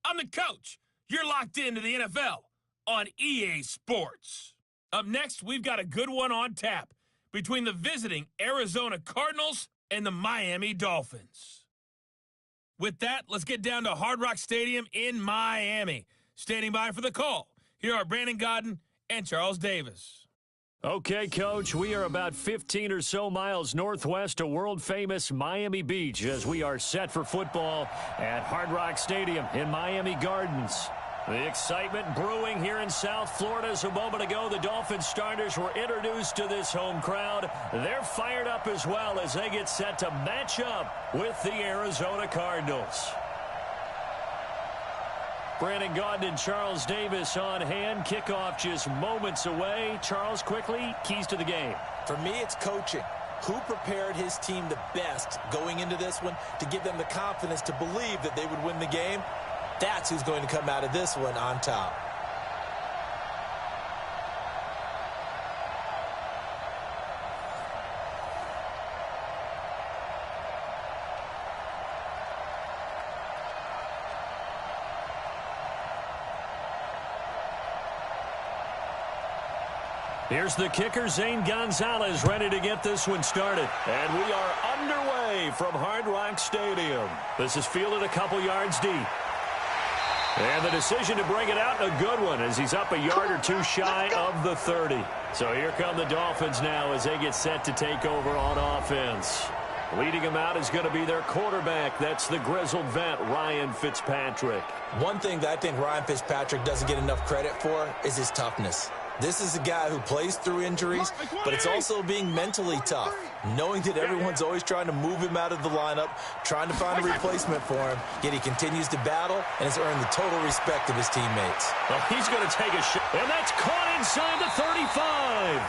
I'm the coach. You're locked into the NFL on EA Sports. Up next, we've got a good one on tap between the visiting Arizona Cardinals and the Miami Dolphins. With that, let's get down to Hard Rock Stadium in Miami. Standing by for the call, here are Brandon Godden and Charles Davis. Okay, Coach, we are about 15 or so miles northwest of world-famous Miami Beach as we are set for football at Hard Rock Stadium in Miami Gardens. The excitement brewing here in South Florida as a moment ago the Dolphins starters were introduced to this home crowd. They're fired up as well as they get set to match up with the Arizona Cardinals. Brandon Gaudin and Charles Davis on hand. Kickoff just moments away. Charles, quickly, keys to the game. For me, it's coaching. Who prepared his team the best going into this one to give them the confidence to believe that they would win the game? That's who's going to come out of this one on top. Here's the kicker, Zane Gonzalez, ready to get this one started. And we are underway from Hard Rock Stadium. This is fielded a couple yards deep. And the decision to bring it out, a good one, as he's up a yard or two shy of the 30. So here come the Dolphins now as they get set to take over on offense. Leading them out is going to be their quarterback. That's the grizzled vet, Ryan Fitzpatrick. One thing that I think Ryan Fitzpatrick doesn't get enough credit for is his toughness. This is a guy who plays through injuries, but it's also being mentally tough, knowing that everyone's always trying to move him out of the lineup, trying to find a replacement for him, yet he continues to battle and has earned the total respect of his teammates. Well, he's going to take a shot, and that's caught inside the 35.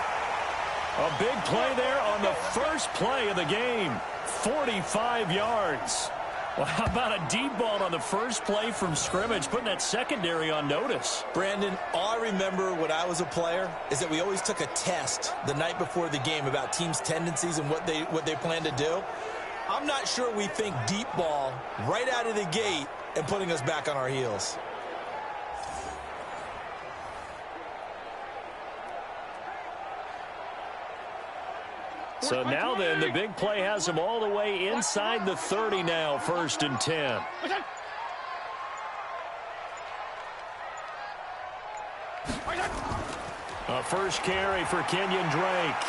A big play there on the first play of the game, 45 yards. Well, how about a deep ball on the first play from scrimmage, putting that secondary on notice? Brandon, all I remember when I was a player is that we always took a test the night before the game about teams' tendencies and what they plan to do. I'm not sure we think deep ball right out of the gate and putting us back on our heels. So now then, the big play has them all the way inside the 30 now, 1st and 10. A first carry for Kenyon Drake.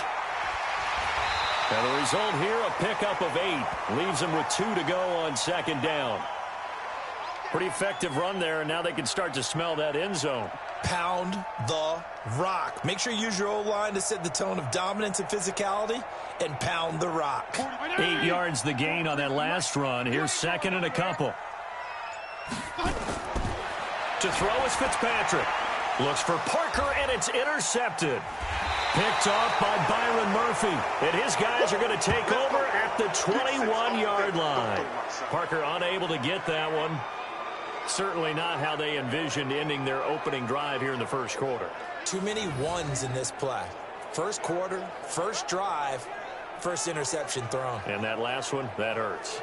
And the result here, a pickup of 8. Leaves them with 2 to go on 2nd down. Pretty effective run there, and now they can start to smell that end zone. Pound the rock. Make sure you use your O-line to set the tone of dominance and physicality, and pound the rock. 8 yards the gain on that last run. Here's 2nd and a couple. To throw is Fitzpatrick. Looks for Parker, and it's intercepted. Picked off by Byron Murphy. And his guys are going to take over at the 21-yard line. Parker unable to get that one. Certainly not how they envisioned ending their opening drive here in the first quarter. Too many ones in this play. First quarter, first drive, first interception thrown. And that last one, that hurts.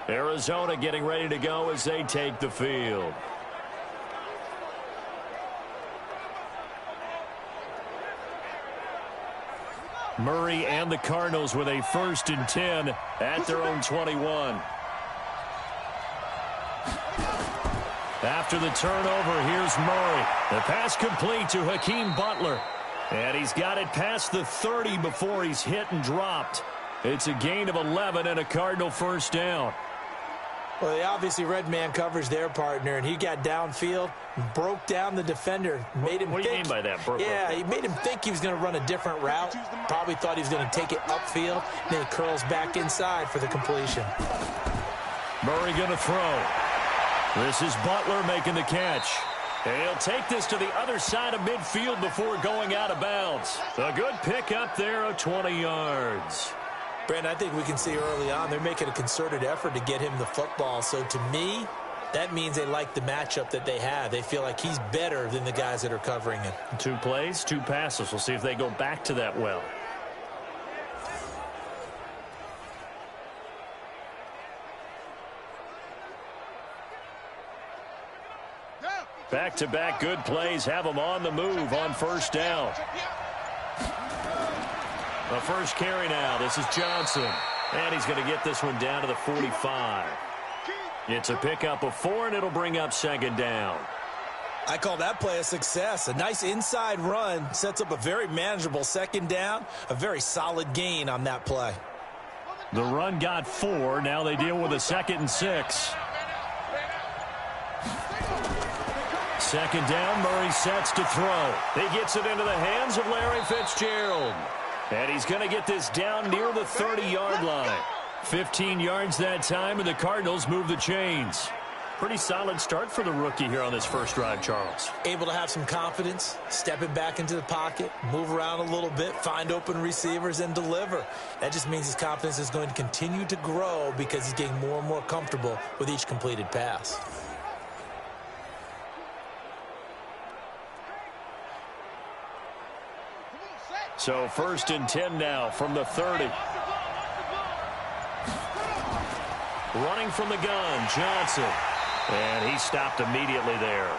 Arizona getting ready to go as they take the field. Murray and the Cardinals with a 1st and 10 at their own 21. After the turnover, here's Murray. The pass complete to Hakeem Butler. And he's got it past the 30 before he's hit and dropped. It's a gain of 11 and a Cardinal 1st down. Well, they obviously red man coverage their partner, and he got downfield, broke down the defender, made him What do you mean by that? Yeah, he made him think he was going to run a different route. Probably thought he was going to take it upfield. Then he curls back inside for the completion. Murray going to throw. This is Butler making the catch. And he'll take this to the other side of midfield before going out of bounds. A good pick up there of 20 yards. Brandon, I think we can see early on they're making a concerted effort to get him the football. So to me, that means they like the matchup that they have. They feel like he's better than the guys that are covering him. 2 plays, 2 passes. We'll see if they go back to that well. Back-to-back good plays have them on the move on first down. The first carry now. This is Johnson. And he's going to get this one down to the 45. It's a pickup of 4, and it'll bring up second down. I call that play a success. A nice inside run sets up a very manageable second down. A very solid gain on that play. The run got 4. Now they deal with a 2nd and 6. Second down, Murray sets to throw. He gets it into the hands of Larry Fitzgerald. And he's going to get this down near the 30-yard line. 15 yards that time, and the Cardinals move the chains. Pretty solid start for the rookie here on this first drive, Charles. Able to have some confidence, stepping back into the pocket, move around a little bit, find open receivers, and deliver. That just means his confidence is going to continue to grow because he's getting more and more comfortable with each completed pass. So 1st and 10 now from the 30. Running from the gun, Johnson. And he stopped immediately there.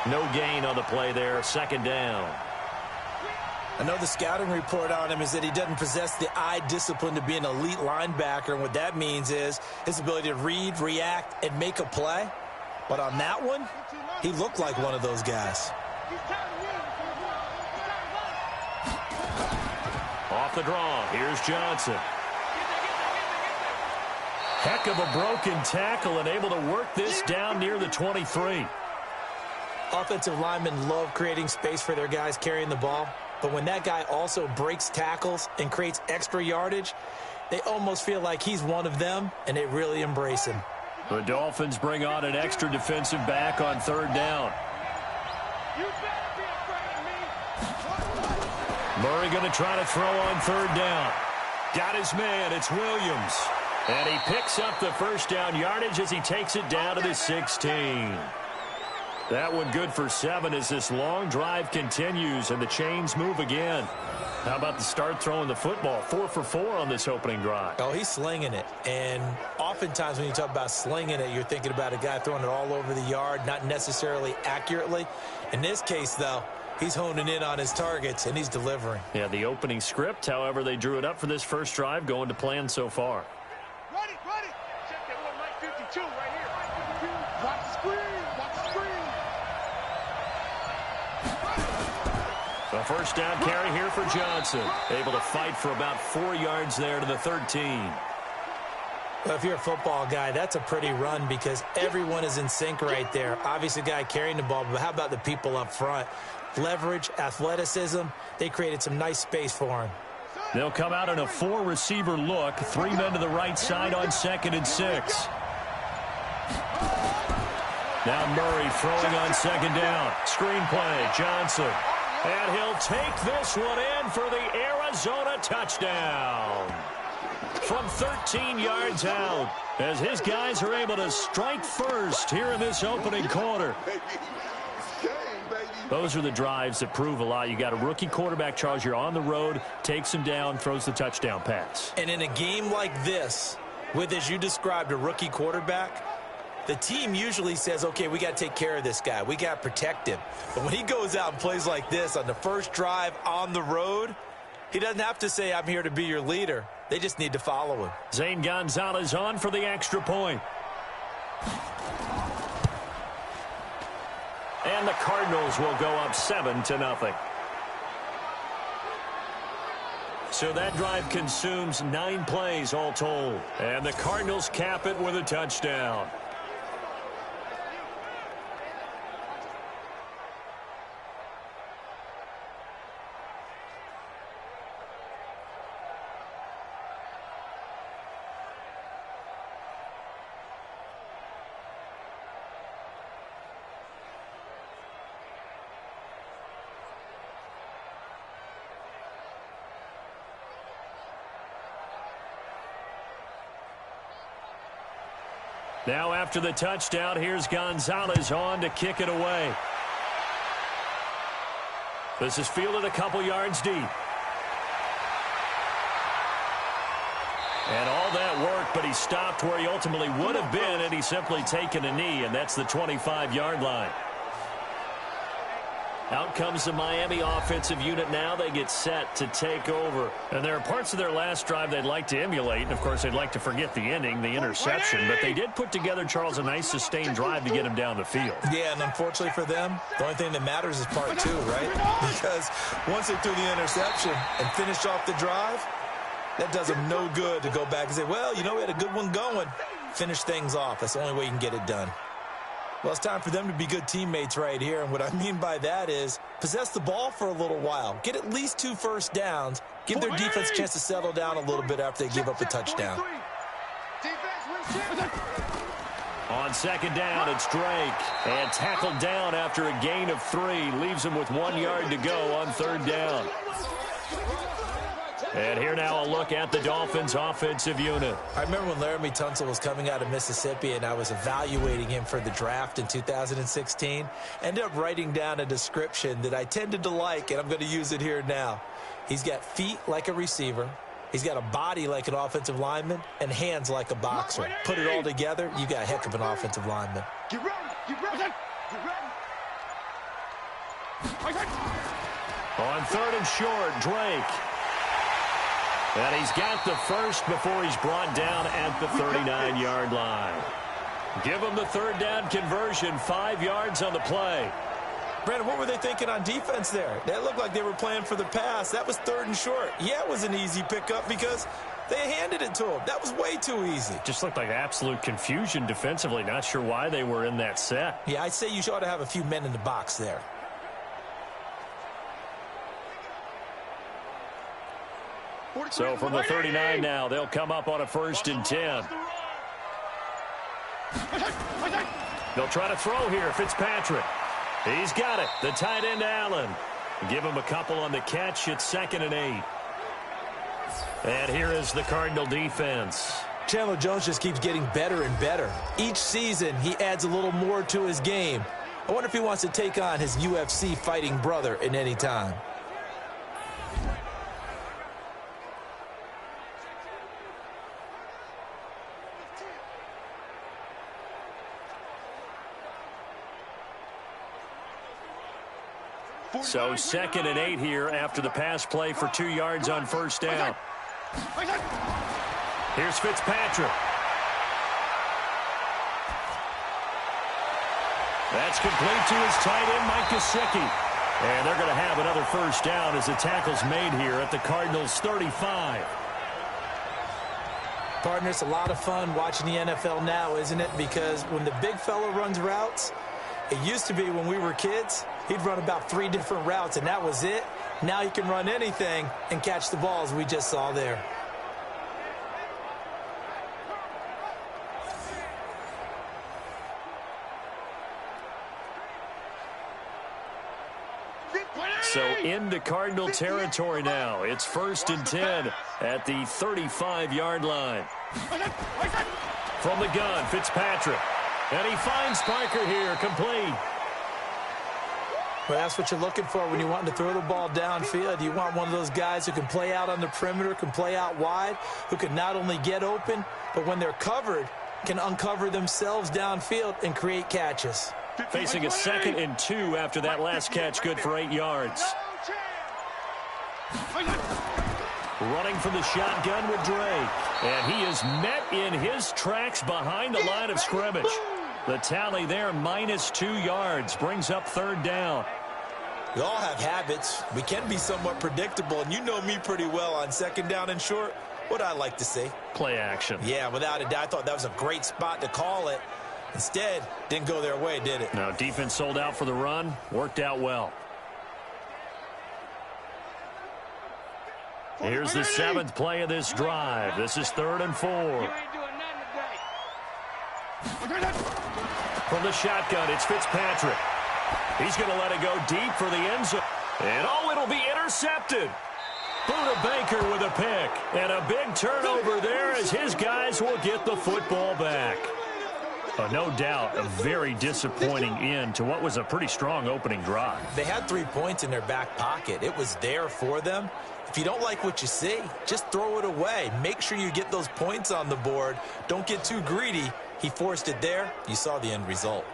No gain on the play there, second down. I know the scouting report on him is that he doesn't possess the eye discipline to be an elite linebacker. And what that means is his ability to read, react, and make a play. But on that one, he looked like one of those guys. Off the draw, here's Johnson. Heck of a broken tackle and able to work this down near the 23. Offensive linemen love creating space for their guys carrying the ball. But when that guy also breaks tackles and creates extra yardage, they almost feel like he's one of them, and they really embrace him. The Dolphins bring on an extra defensive back on 3rd down. Murray going to try to throw on 3rd down. Got his man. It's Williams. And he picks up the first down yardage as he takes it down to the 16. That one good for 7 as this long drive continues and the chains move again. How about the start throwing the football? 4 for 4 on this opening drive. Oh, he's slinging it. And oftentimes when you talk about slinging it, you're thinking about a guy throwing it all over the yard, not necessarily accurately. In this case, though, he's honing in on his targets, and he's delivering. Yeah, the opening script, however, they drew it up for this first drive, going to plan so far. Ready. Check that one, Mike 52 right here. Mike 52. Watch the screen. Watch the screen. The first down carry here for Johnson. Able to fight for about 4 yards there to the 13. Well, if you're a football guy, that's a pretty run because everyone is in sync right there. Obviously, the guy carrying the ball, but how about the people up front? Leverage, athleticism, they created some nice space for him. They'll come out in a 4-receiver look. 3 men to the right side on 2nd and 6. Now Murray throwing on 2nd down. Screen play, Johnson. And he'll take this one in for the Arizona touchdown. From 13 yards out, as his guys are able to strike first here in this opening quarter. Those are the drives that prove a lot. You got a rookie quarterback, Charles. You're on the road, takes him down, throws the touchdown pass. And in a game like this, with, as you described, a rookie quarterback, the team usually says, okay, we got to take care of this guy. We got to protect him. But when he goes out and plays like this on the first drive on the road, he doesn't have to say, I'm here to be your leader. They just need to follow him. Zane Gonzalez on for the extra point. And the Cardinals will go up 7-0. So that drive consumes 9 plays all told. And the Cardinals cap it with a touchdown. Now after the touchdown, here's Gonzalez on to kick it away. This is fielded a couple yards deep. And all that work, but he stopped where he ultimately would have been, and he's simply taken a knee, and that's the 25-yard line. Out comes the Miami offensive unit now. They get set to take over. And there are parts of their last drive they'd like to emulate. And, of course, they'd like to forget the ending, the interception. But they did put together, Charles, a nice sustained drive to get him down the field. Yeah, and unfortunately for them, the only thing that matters is part two, right? Because once they threw the interception and finished off the drive, that does them no good to go back and say, well, you know, we had a good one going. Finish things off. That's the only way you can get it done. Well, it's time for them to be good teammates right here. And what I mean by that is possess the ball for a little while. Get at least 2 first downs. Give their defense a chance to settle down a little bit after they give up a touchdown. On second down, it's Drake. And tackled down after a gain of 3. Leaves him with 1 yard to go on third down. And here now a look at the Dolphins offensive unit. I remember when Laramie Tunsil was coming out of Mississippi and I was evaluating him for the draft in 2016. Ended up writing down a description that I tended to like, and I'm going to use it here now. He's got feet like a receiver. He's got a body like an offensive lineman and hands like a boxer. Put it all together, you got a heck of an offensive lineman. Get ready, get ready, get ready. On third and short, Drake. And he's got the first before he's brought down at the 39-yard line. Give him the third down conversion, 5 yards on the play. Brandon, what were they thinking on defense there? That looked like they were playing for the pass. That was third and short. Yeah, it was an easy pickup because they handed it to him. That was way too easy. Just looked like absolute confusion defensively. Not sure why they were in that set. Yeah, I'd say you ought to have a few men in the box there. So from the 39 now, they'll come up on a 1st and 10. They'll try to throw here, Fitzpatrick. He's got it. The tight end, Allen. Give him a couple on the catch. It's 2nd and 8. And here is the Cardinal defense. Chandler Jones just keeps getting better and better. Each season, he adds a little more to his game. I wonder if he wants to take on his UFC fighting brother at any time. So 2nd and 8 here after the pass play for 2 yards on first down. Here's Fitzpatrick. That's complete to his tight end, Mike Gesicki. And they're going to have another first down as the tackle's made here at the Cardinals' 35. Partner, it's a lot of fun watching the NFL now, isn't it? Because when the big fella runs routes, it used to be when we were kids, he'd run about 3 different routes, and that was it. Now he can run anything and catch the balls we just saw there. So into Cardinal territory now. It's 1st and 10 at the 35-yard line. From the gun, Fitzpatrick. And he finds Parker here, complete. Well, that's what you're looking for when you want to throw the ball downfield. You want one of those guys who can play out on the perimeter, can play out wide, who can not only get open, but when they're covered, can uncover themselves downfield and create catches. Facing a 2nd and 2 after that last catch, good for 8 yards. Running from the shotgun with Drake. And he is met in his tracks behind the line of scrimmage. The tally there, -2 yards, brings up third down. We all have habits. We can be somewhat predictable, and you know me pretty well on 2nd down and short. What I like to see? Play action. Yeah, without a doubt, I thought that was a great spot to call it. Instead, didn't go their way, did it? Now, defense sold out for the run. Worked out well. Here's the 7th play of this drive. This is 3rd and 4. From the shotgun, it's Fitzpatrick. He's going to let it go deep for the end zone. And it'll be intercepted. Buda Baker with a pick. And a big turnover there as his guys will get the football back. No doubt, a very disappointing end to what was a pretty strong opening drive. They had 3 points in their back pocket. It was there for them. If you don't like what you see, just throw it away. Make sure you get those points on the board. Don't get too greedy. He forced it there. You saw the end result.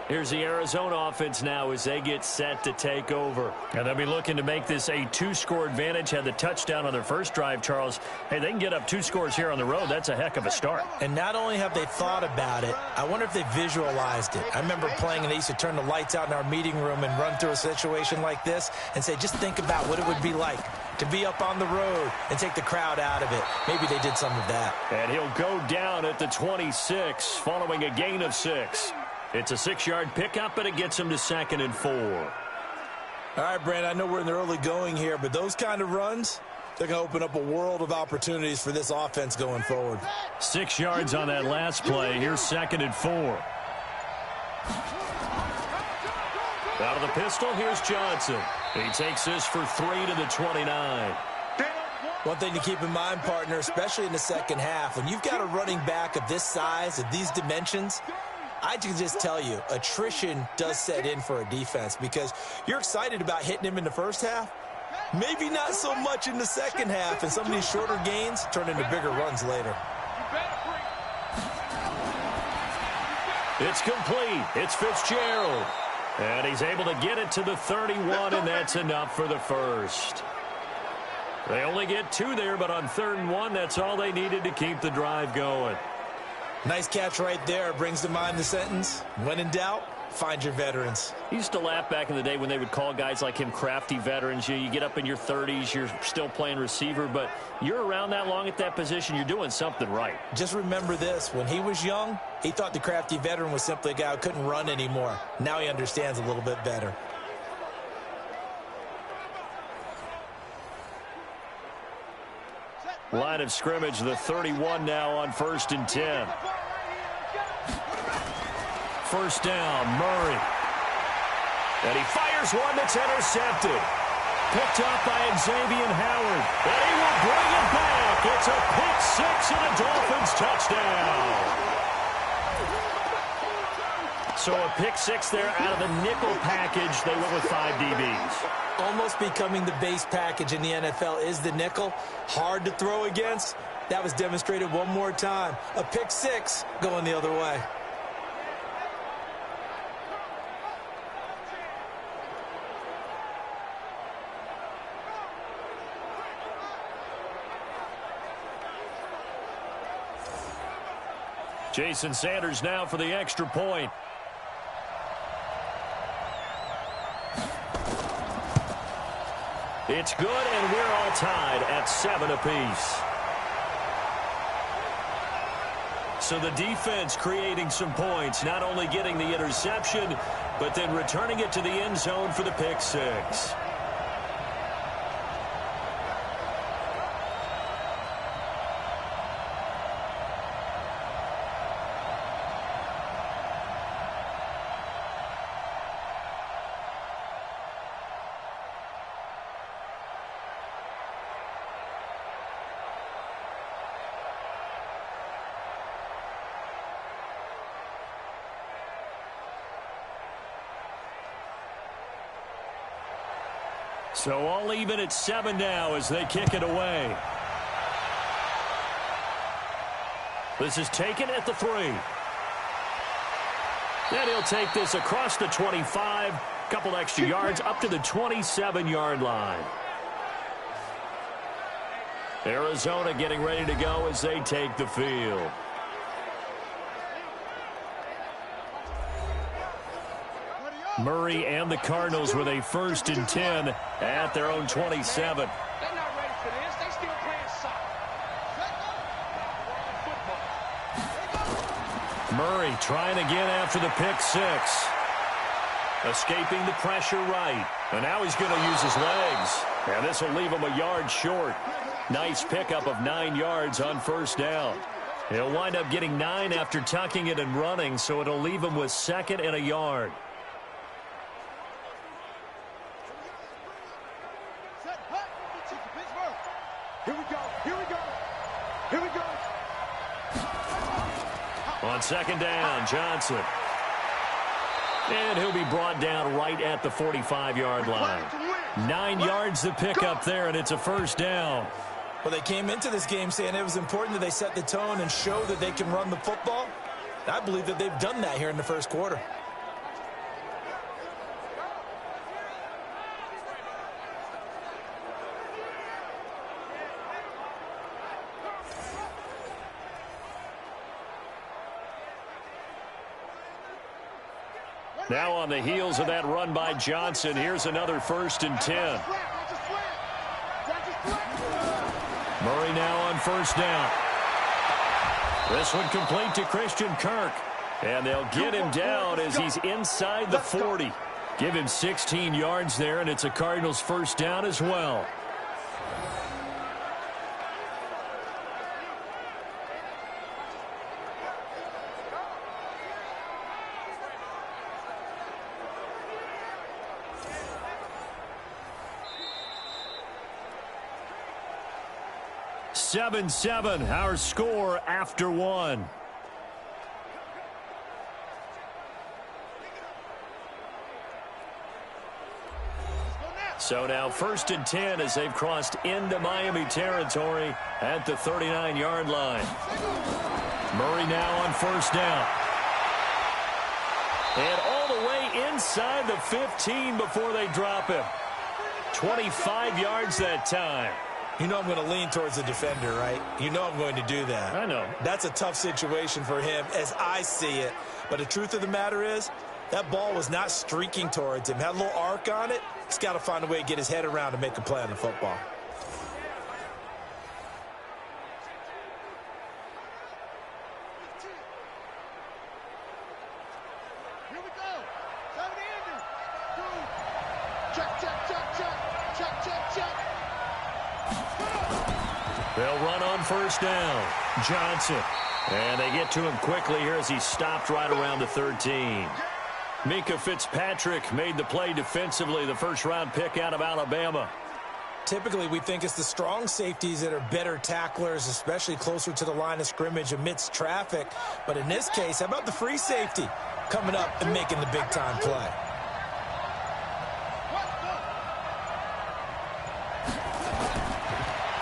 Here's the Arizona offense now as they get set to take over. And they'll be looking to make this a 2-score advantage. Had the touchdown on their first drive, Charles. Hey, they can get up 2 scores here on the road. That's a heck of a start. And not only have they thought about it, I wonder if they visualized it. I remember playing and they used to turn the lights out in our meeting room and run through a situation like this and say, just think about what it would be like to be up on the road and take the crowd out of it. Maybe they did some of that. And he'll go down at the 26 following a gain of 6. It's a 6-yard pickup, and it gets him to 2nd and 4. All right, Brandon, I know we're in the early going here, but those kind of runs, they're going to open up a world of opportunities for this offense going forward. 6 yards on that last play. Here's 2nd and 4. Out of the pistol, here's Johnson. He takes this for 3 to the 29. One thing to keep in mind, partner, especially in the second half, when you've got a running back of this size, of these dimensions, I can just tell you, attrition does set in for a defense because you're excited about hitting him in the first half. Maybe not so much in the second half, and some of these shorter gains turn into bigger runs later. It's complete. It's Fitzgerald. And he's able to get it to the 31, and that's enough for the first. They only get 2 there, but on 3rd and 1, that's all they needed to keep the drive going. Nice catch right there. Brings to mind the sentence, when in doubt, find your veterans. He used to laugh back in the day when they would call guys like him crafty veterans. You get up in your 30s, you're still playing receiver, but you're around that long at that position, you're doing something right. Just remember this. When he was young, he thought the crafty veteran was simply a guy who couldn't run anymore. Now he understands a little bit better. Line of scrimmage, the 31 now on 1st and 10. First down, Murray. And he fires one that's intercepted. Picked up by Xavier Howard. And he will bring it back. It's a pick 6 and a Dolphins touchdown. So a pick 6 there out of the nickel package. They went with 5 DBs. Almost becoming the base package in the NFL is the nickel. Hard to throw against. That was demonstrated one more time. A pick 6 going the other way. Jason Sanders now for the extra point. It's good, and we're all tied at 7 apiece. So the defense creating some points, not only getting the interception, but then returning it to the end zone for the pick 6. So all even at 7 now as they kick it away. This is taken at the 3. And he'll take this across the 25, couple extra yards up to the 27-yard line. Arizona getting ready to go as they take the field. Murray and the Cardinals with a 1st and 10 at their own 27. They're not ready for this. They still playing soccer. Murray trying again after the pick 6. Escaping the pressure right. And now he's going to use his legs. And this will leave him a yard short. Nice pickup of 9 yards on 1st down. He'll wind up getting 9 after tucking it and running, so it'll leave him with 2nd and a yard. Here we go. Here we go. Here we go. On 2nd down, Johnson. And he'll be brought down right at the 45-yard line. 9 yards to pick up there, and it's a 1st down. Well, they came into this game saying it was important that they set the tone and show that they can run the football. I believe that they've done that here in the first quarter. Now on the heels of that run by Johnson, here's another 1st and 10. Murray now on 1st down. This one complete to Christian Kirk. And they'll get him down as he's inside the 40. Give him 16 yards there, and it's a Cardinals 1st down as well. Seven, our score after one. So now 1st and 10 as they've crossed into Miami territory at the 39-yard line. Murray now on 1st down. And all the way inside the 15 before they drop him. 25 yards that time. You know I'm going to lean towards the defender, right? You know I'm going to do that. I know. That's a tough situation for him as I see it. But the truth of the matter is, that ball was not streaking towards him. Had a little arc on it. He's got to find a way to get his head around and make a play on the football. Here we go. 7 Check. They'll run on 1st down. Johnson. And they get to him quickly here as he stopped right around the 13. Mika Fitzpatrick made the play defensively, the 1st-round pick out of Alabama. Typically, we think it's the strong safeties that are better tacklers, especially closer to the line of scrimmage amidst traffic. But in this case, how about the free safety coming up and making the big-time play?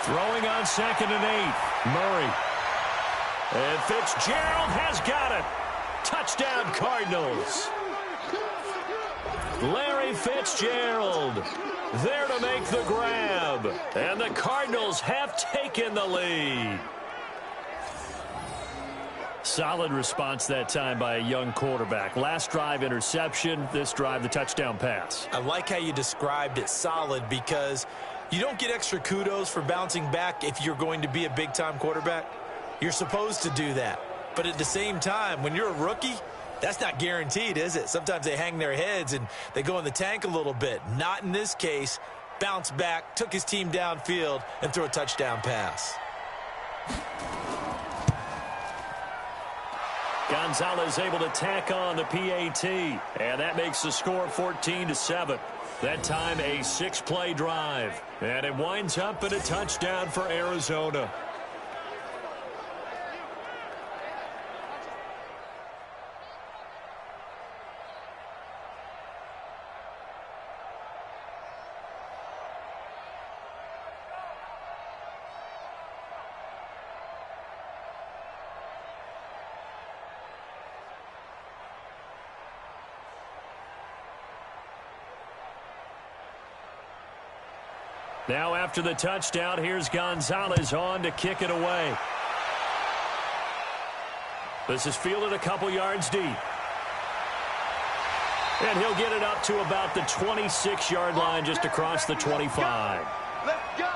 Throwing on 2nd and 8. Murray. And Fitzgerald has got it. Touchdown, Cardinals. Larry Fitzgerald there to make the grab. And the Cardinals have taken the lead. Solid response that time by a young quarterback. Last drive, interception. This drive, the touchdown pass. I like how you described it, solid, because you don't get extra kudos for bouncing back if you're going to be a big-time quarterback. You're supposed to do that. But at the same time, when you're a rookie, that's not guaranteed, is it? Sometimes they hang their heads and they go in the tank a little bit. Not in this case. Bounced back, took his team downfield, and threw a touchdown pass. Gonzalez able to tack on the PAT, and that makes the score 14-7. That time a 6-play drive, and it winds up in a touchdown for Arizona. Now after the touchdown, here's Gonzalez on to kick it away. This is fielded a couple yards deep. And he'll get it up to about the 26-yard line just across the 25. Let's go.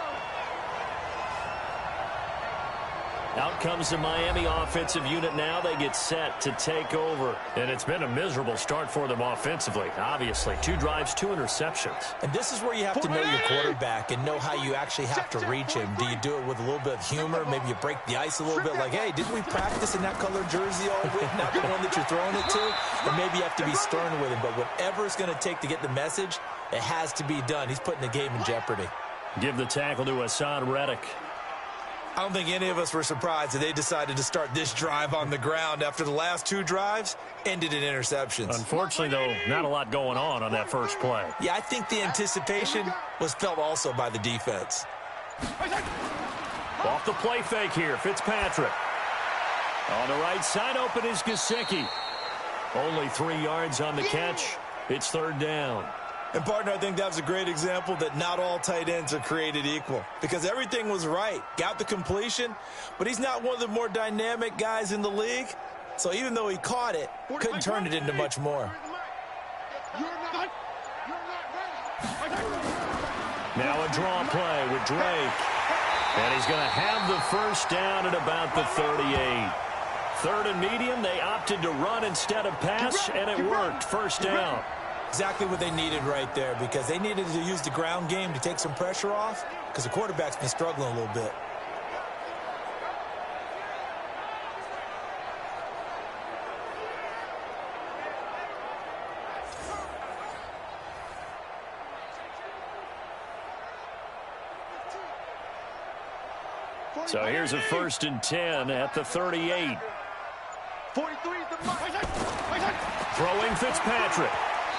Out comes the Miami offensive unit now. They get set to take over. And it's been a miserable start for them offensively, obviously. 2 drives, 2 interceptions. And this is where you have to know your quarterback and know how you actually have to reach him. Do you do it with a little bit of humor? Maybe you break the ice a little bit like, hey, didn't we practice in that colored jersey all week? Not the one that you're throwing it to? Or maybe you have to be stern with him. But whatever it's going to take to get the message, it has to be done. He's putting the game in jeopardy. Give the tackle to Hassan Reddick. I don't think any of us were surprised that they decided to start this drive on the ground after the last 2 drives ended in interceptions. Unfortunately, though, not a lot going on that first play. Yeah, I think the anticipation was felt also by the defense. Off the play fake here, Fitzpatrick. On the right side, open is Gesicki. Only 3 yards on the catch. It's 3rd down. And, partner, I think that was a great example that not all tight ends are created equal because everything was right. Got the completion, but he's not one of the more dynamic guys in the league. So even though he caught it, couldn't turn it into much more. Now a draw play with Drake. And he's going to have the first down at about the 38. Third and medium, they opted to run instead of pass, and it worked. First down. Exactly what they needed right there, because they needed to use the ground game to take some pressure off, because the quarterback's been struggling a little bit. So here's a 1st and 10 at the 38. 43 is the mark. Throwing Fitzpatrick.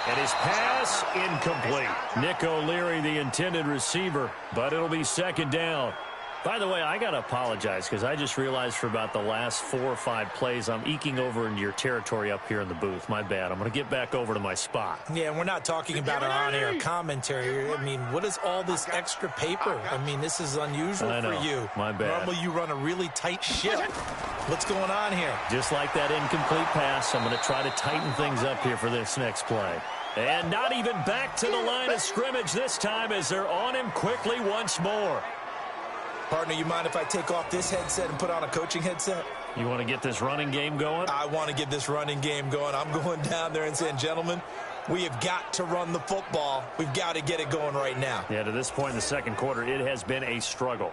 And his pass incomplete. Nick O'Leary, the intended receiver, but it'll be 2nd down. By the way, I got to apologize because I just realized for about the last 4 or 5 plays, I'm eking over into your territory up here in the booth. My bad. I'm going to get back over to my spot. Yeah, and we're not talking about our on-air commentary. I mean, what is all this extra paper? I mean, this is unusual for you. My bad. Normally you run a really tight ship. What's going on here? Just like that incomplete pass, I'm going to try to tighten things up here for this next play. And not even back to the line of scrimmage this time as they're on him quickly once more. Partner, you mind if I take off this headset and put on a coaching headset? You want to get this running game going? I want to get this running game going. I'm going down there and saying, gentlemen, we have got to run the football. We've got to get it going right now. Yeah, to this point in the second quarter, it has been a struggle.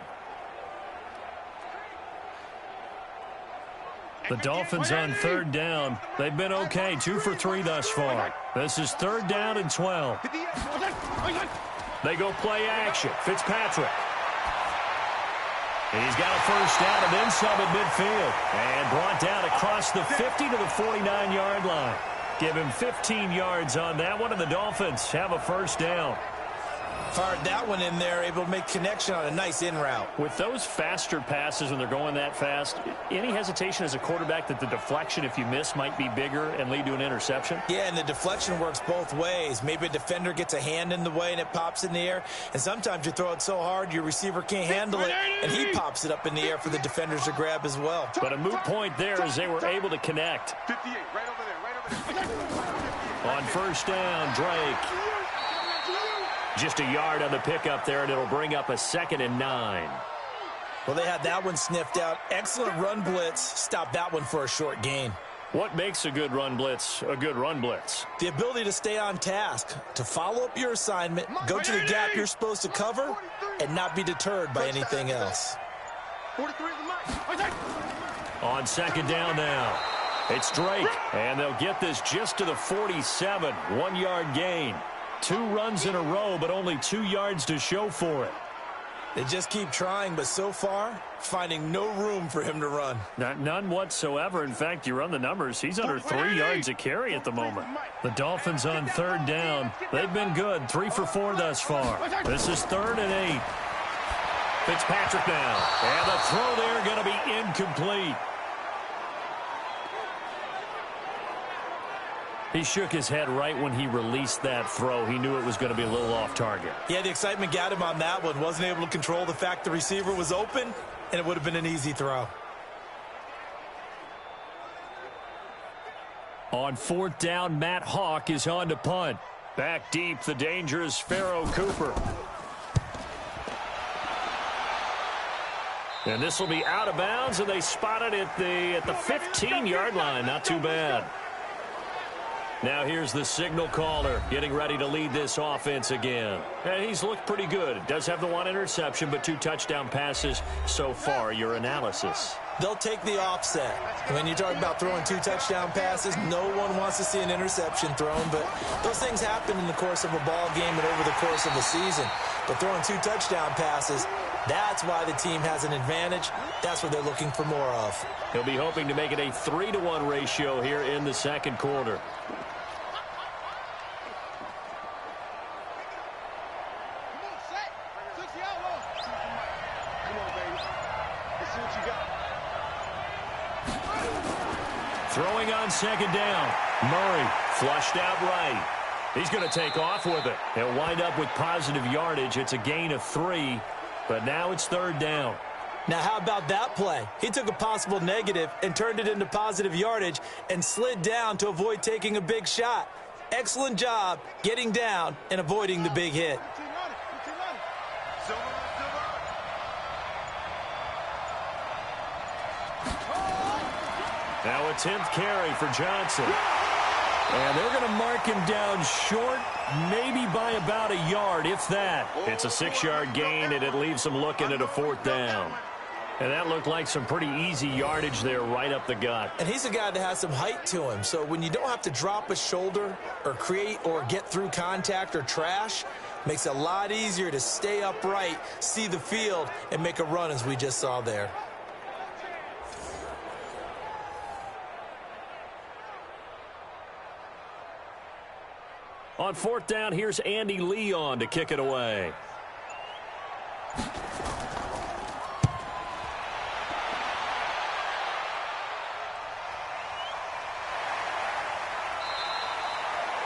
The Dolphins on 3rd down. They've been okay, 2 for 3 thus far. This is 3rd down and 12. They go play action. Fitzpatrick. He's got a first down and then some at midfield. And brought down across the 50 to the 49-yard line. Give him 15 yards on that one, and the Dolphins have a first down. Fired that one in there, able to make connection on a nice in route. With those faster passes when they're going that fast, any hesitation as a quarterback that the deflection, if you miss, might be bigger and lead to an interception? Yeah, and the deflection works both ways. Maybe a defender gets a hand in the way and it pops in the air. And sometimes you throw it so hard your receiver can't handle it, and he pops it up in the air for the defenders to grab as well. But a moot point there as they were able to connect. 58, right over there. On first down, Drake. Just a yard on the pickup there, and it'll bring up a 2nd and 9. Well, they had that one sniffed out. Excellent run blitz. Stop that one for a short gain. What makes a good run blitz a good run blitz? The ability to stay on task, to follow up your assignment, go to the gap you're supposed to cover, and not be deterred by anything else. 43 is the mark. On 2nd down now, it's Drake, and they'll get this just to the 47, 1-yard gain. 2 runs in a row, but only 2 yards to show for it. They just keep trying, but so far, finding no room for him to run. None whatsoever. In fact, you run the numbers, he's under 3 yards a carry at the moment. The Dolphins on 3rd down. They've been good, 3 for 4 thus far. This is 3rd and 8. Fitzpatrick now. And the throw there going to be incomplete. He shook his head right when he released that throw. He knew it was going to be a little off target. Yeah, the excitement got him on that one. Wasn't able to control the fact the receiver was open, and it would have been an easy throw. On 4th down, Matt Hawk is on to punt. Back deep, the dangerous Pharaoh Cooper. And this will be out of bounds, and they spot it at the 15-yard line. Not too bad. Now here's the signal caller getting ready to lead this offense again. And he's looked pretty good. Does have the 1 interception, but 2 touchdown passes so far. Your analysis. They'll take the offset. When you talk about throwing 2 touchdown passes, no one wants to see an interception thrown, but those things happen in the course of a ball game and over the course of the season. But throwing 2 touchdown passes, that's why the team has an advantage. That's what they're looking for more of. He'll be hoping to make it a 3-to-1 ratio here in the second quarter. Throwing on 2nd down. Murray flushed out right. He's going to take off with it. He'll wind up with positive yardage. It's a gain of 3, but now it's 3rd down. Now, how about that play? He took a possible negative and turned it into positive yardage and slid down to avoid taking a big shot. Excellent job getting down and avoiding the big hit. Now a 10th carry for Johnson. And they're going to mark him down short, maybe by about a yard, if that. It's a 6-yard gain, and it leaves them looking at a 4th down. And that looked like some pretty easy yardage there right up the gut. And he's a guy that has some height to him. So when you don't have to drop a shoulder or create or get through contact or trash, makes it a lot easier to stay upright, see the field, and make a run as we just saw there. On 4th down, here's Andy Leon to kick it away.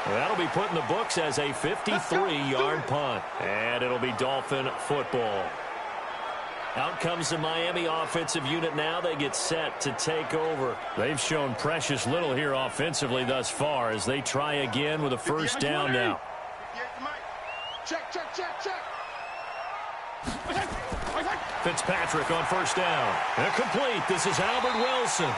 That'll be put in the books as a 53-yard punt. And it'll be Dolphin football. Out comes the Miami offensive unit now. They get set to take over. They've shown precious little here offensively thus far as they try again with a 1st down now. Check. Fitzpatrick on 1st down. And complete. This is Albert Wilson.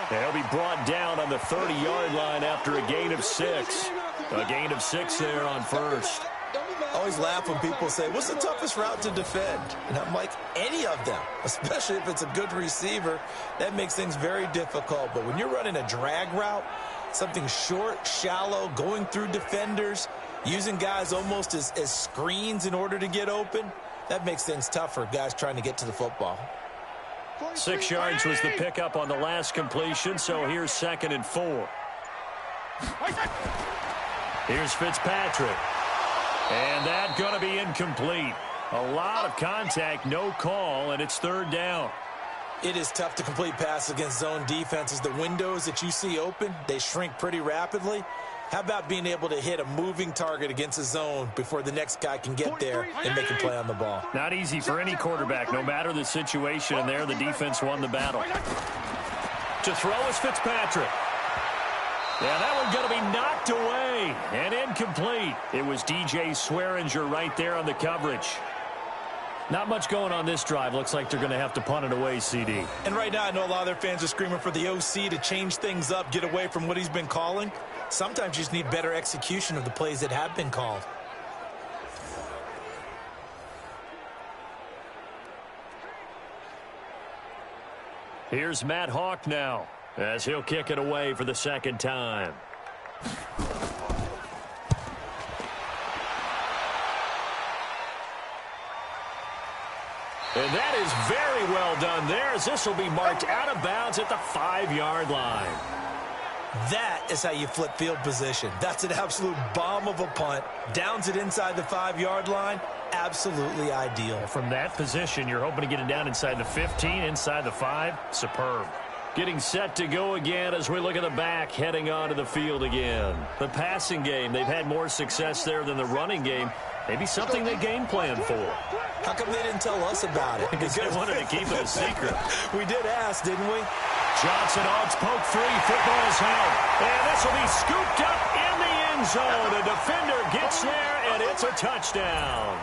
He'll be brought down on the 30-yard line after a gain of 6. A gain of 6 there on 1st. I always laugh when people say, what's the toughest route to defend? And I'm like, any of them, especially if it's a good receiver. That makes things very difficult. But when you're running a drag route, something short, shallow, going through defenders, using guys almost as screens in order to get open, that makes things tough for guys trying to get to the football. 6 yards was the pickup on the last completion, so here's 2nd and 4. Here's Fitzpatrick. And that's going to be incomplete. A lot of contact, no call, and it's 3rd down. It is tough to complete passes against zone defenses. The windows that you see open, they shrink pretty rapidly. How about being able to hit a moving target against a zone before the next guy can get there and make a play on the ball? Not easy for any quarterback, no matter the situation, and there the defense won the battle. To throw is Fitzpatrick. Yeah, that one's going to be knocked away and incomplete. It was DJ Swearinger right there on the coverage. Not much going on this drive. Looks like they're going to have to punt it away, CD. And right now I know a lot of their fans are screaming for the OC to change things up, get away from what he's been calling. Sometimes you just need better execution of the plays that have been called. Here's Matt Hawk now as he'll kick it away for the 2nd time. And that is very well done there as this will be marked out of bounds at the 5-yard line. That is how you flip field position. That's an absolute bomb of a punt. Downs it inside the 5-yard line. Absolutely ideal. From that position, you're hoping to get it down inside the 15, inside the 5. Superb. Getting set to go again as we look at the back, heading onto the field again. The passing game, they've had more success there than the running game. Maybe something they game plan for. How come they didn't tell us about it? Because they wanted to keep it a secret. We did ask, didn't we? Johnson odds poke 3. Football's held. And this will be scooped up in the end zone. A defender gets there, and it's a touchdown.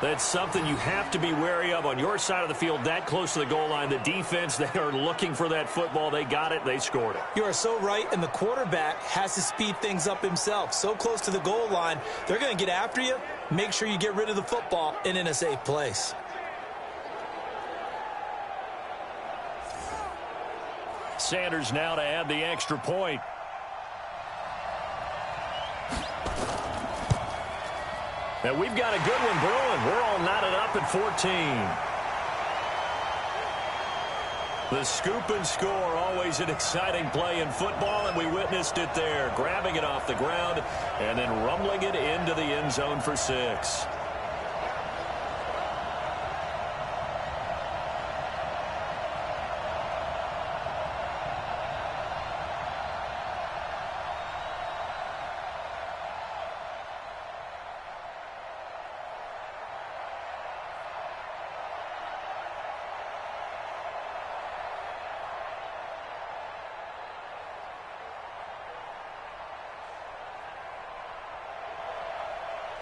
That's something you have to be wary of on your side of the field, that close to the goal line. The defense, they are looking for that football. They got it. They scored it. You are so right, and the quarterback has to speed things up himself. So close to the goal line, they're going to get after you. Make sure you get rid of the football and in a safe place. Sanders now to add the extra point. Now we've got a good one brewing. We're all knotted up at 14. The scoop and score, always an exciting play in football, and we witnessed it there. Grabbing it off the ground and then rumbling it into the end zone for 6.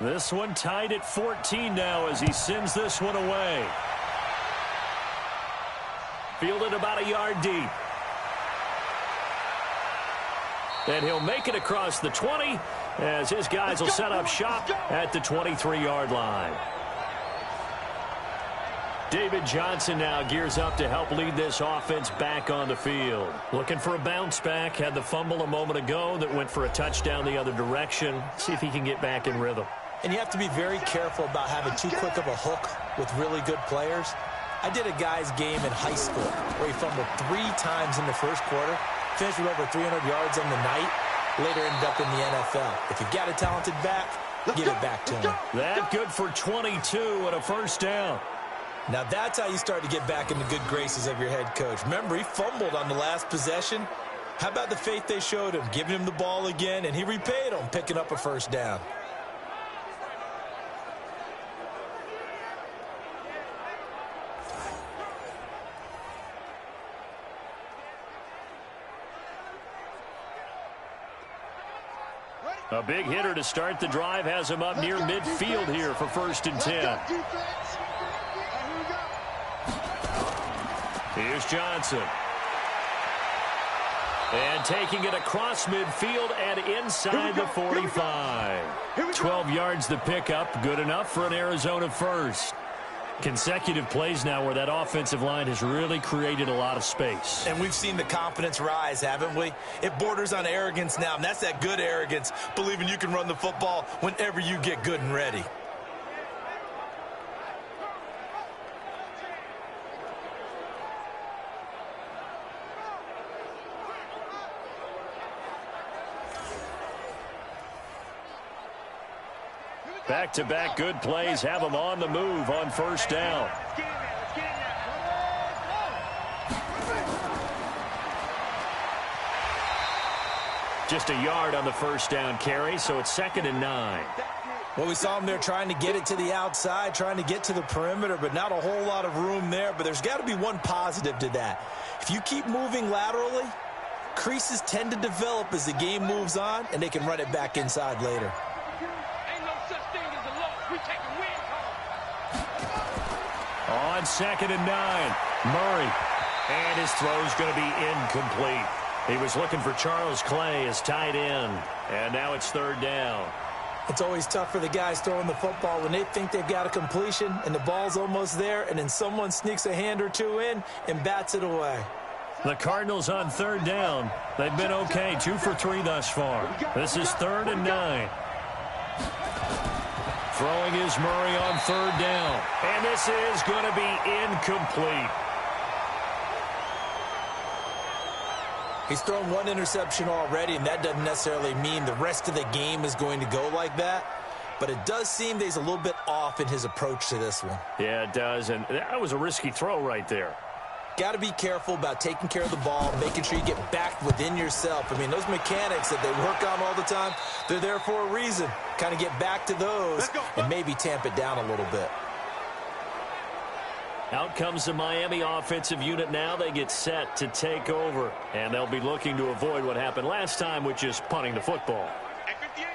This one tied at 14 now as he sends this one away. Fielded about a yard deep. And he'll make it across the 20 as his guys will set up shop at the 23-yard line. David Johnson now gears up to help lead this offense back on the field. Looking for a bounce back. Had the fumble a moment ago that went for a touchdown the other direction. See if he can get back in rhythm. And you have to be very careful about having too quick of a hook with really good players. I did a guy's game in high school where he fumbled 3 times in the first quarter, finished with over 300 yards on the night, later ended up in the NFL. If you've got a talented back, give it back to him. That good for 22 and a first down. Now that's how you start to get back in the good graces of your head coach. Remember, he fumbled on the last possession. How about the faith they showed him, giving him the ball again, and he repaid them, picking up a first down. A big hitter to start the drive has him up near midfield here for 1st and 10. Here's Johnson. And taking it across midfield and inside the 45. 12 yards the pickup, good enough for an Arizona first. Consecutive plays now where that offensive line has really created a lot of space. And we've seen the confidence rise, haven't we? It borders on arrogance now, and that's that good arrogance, believing you can run the football whenever you get good and ready. Back-to-back good plays have them on the move on first down. Just a yard on the first down carry, so it's 2nd and 9. Well, we saw him there trying to get it to the outside, trying to get to the perimeter, but not a whole lot of room there. But there's got to be one positive to that. If you keep moving laterally, creases tend to develop as the game moves on, and they can run it back inside later. On 2nd and 9, Murray. And his throw's going to be incomplete. He was looking for Charles Clay as tight end. And now it's 3rd down. It's always tough for the guys throwing the football when they think they've got a completion and the ball's almost there, and then someone sneaks a hand or two in and bats it away. The Cardinals on 3rd down. They've been okay, 2 for 3 thus far. This is 3rd and 9. Throwing is Murray on 3rd down. And this is going to be incomplete. He's thrown 1 interception already, and that doesn't necessarily mean the rest of the game is going to go like that. But it does seem that he's a little bit off in his approach to this one. Yeah, it does, and that was a risky throw right there. Got to be careful about taking care of the ball, making sure you get back within yourself. I mean, those mechanics that they work on all the time, they're there for a reason. Kind of get back to those and maybe tamp it down a little bit. Out comes the Miami offensive unit now. They get set to take over, and they'll be looking to avoid what happened last time, which is punting the football.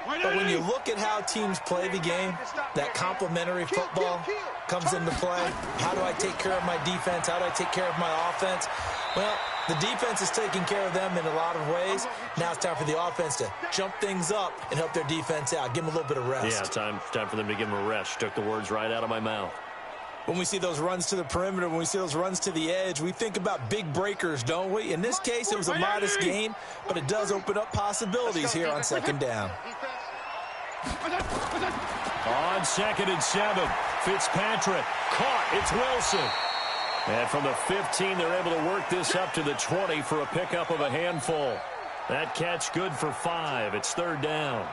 But when you look at how teams play the game, that complementary football comes into play. How do I take care of my defense? How do I take care of my offense? Well, the defense is taking care of them in a lot of ways. Now it's time for the offense to jump things up and help their defense out. Give them a little bit of rest. Yeah, time for them to give them a rest. Took the words right out of my mouth. When we see those runs to the perimeter, when we see those runs to the edge, we think about big breakers, don't we? In this case, it was a modest gain, but it does open up possibilities here on 2nd down. On 2nd and 7, Fitzpatrick caught. It's Wilson. And from the 15, they're able to work this up to the 20 for a pickup of a handful. That catch good for 5. It's 3rd down.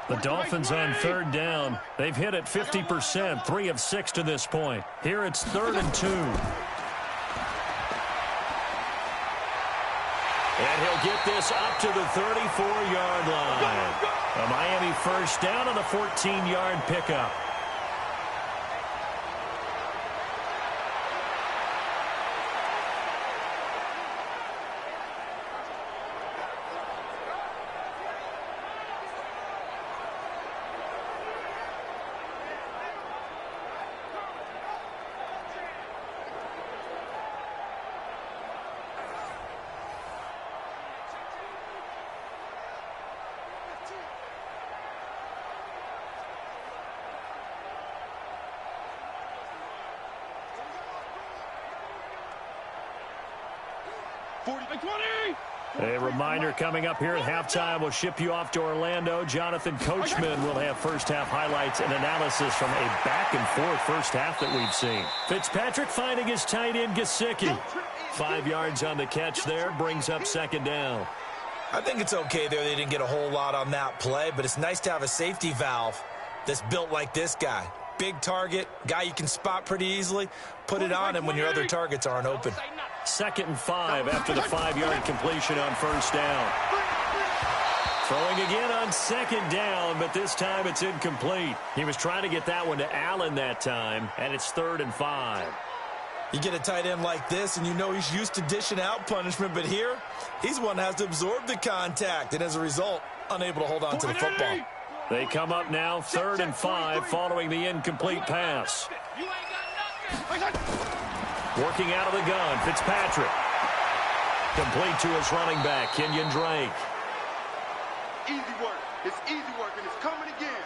The Dolphins on 3rd down. They've hit it 50%, 3 of 6 to this point. Here it's 3rd and 2. And he'll get this up to the 34-yard line. A Miami first down on a 14-yard pickup. 40, 20. A reminder coming up here at halftime. We'll ship you off to Orlando. Jonathan Coachman will have first-half highlights and analysis from a back-and-forth first half that we've seen. Fitzpatrick finding his tight end, Gesicki. 5 yards on the catch there, brings up second down. I think it's okay there. They didn't get a whole lot on that play, but it's nice to have a safety valve that's built like this guy. Big target, guy you can spot pretty easily. Put it on him when your other targets aren't open. 2nd and 5 after the 5-yard completion on first down. Throwing again on second down, but this time it's incomplete. He was trying to get that one to Allen that time, and it's 3rd and 5. You get a tight end like this, and you know he's used to dishing out punishment, but here, he's one that has to absorb the contact, and as a result, unable to hold on to the football. They come up now 3rd and 5 following the incomplete pass. Working out of the gun, Fitzpatrick. Complete to his running back, Kenyon Drake. Easy work. It's easy work, and it's coming again.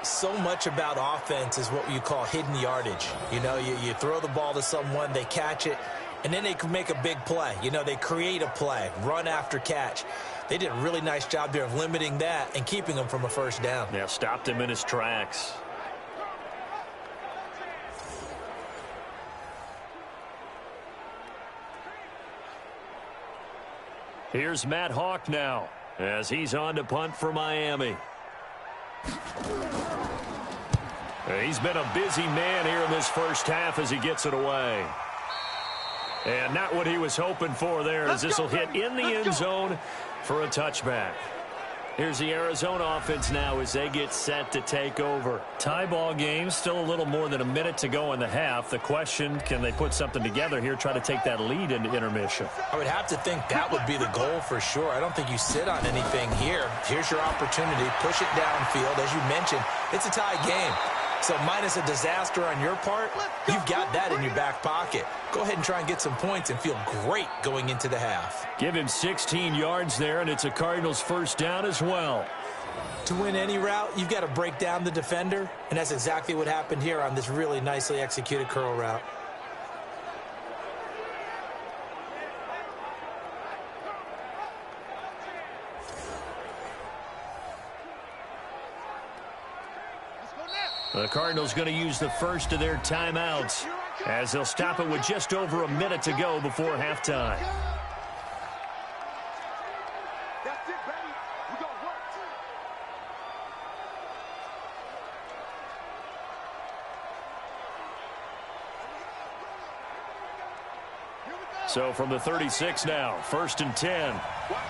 So much about offense is what you call hidden yardage. You know, you throw the ball to someone, they catch it, and then they can make a big play. You know, they create a play, run after catch. They did a really nice job there of limiting that and keeping him from a first down. Yeah, stopped him in his tracks. Here's Matt Hawk now as he's on to punt for Miami. He's been a busy man here in this first half as he gets it away. And not what he was hoping for there, as this will hit in the end zone for a touchback. Here's the Arizona offense now as they get set to take over. Tie ball game, still a little more than a minute to go in the half. The question, can they put something together here, try to take that lead into intermission? I would have to think that would be the goal for sure. I don't think you sit on anything here. Here's your opportunity. Push it downfield. As you mentioned, it's a tie game. So minus a disaster on your part, you've got that in your back pocket. Go ahead and try and get some points and feel great going into the half. Give him 16 yards there, and it's a Cardinals first down as well. To win any route, you've got to break down the defender, and that's exactly what happened here on this really nicely executed curl route. The Cardinals going to use the first of their timeouts as they'll stop it with just over a minute to go before halftime. That's it, baby. We gonna work. So from the 36 now, 1st and 10. Watch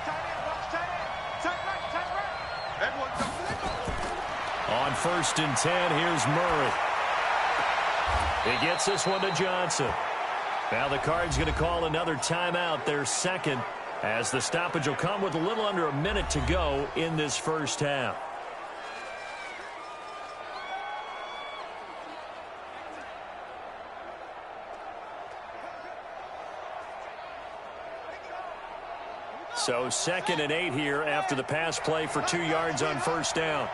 tight end, watch tight end. Tight right, tight right. Everyone come. On 1st and 10, here's Murray. He gets this one to Johnson. Now the Cards going to call another timeout, their second, as the stoppage will come with a little under a minute to go in this first half. So 2nd and 8 here after the pass play for 2 yards on first down.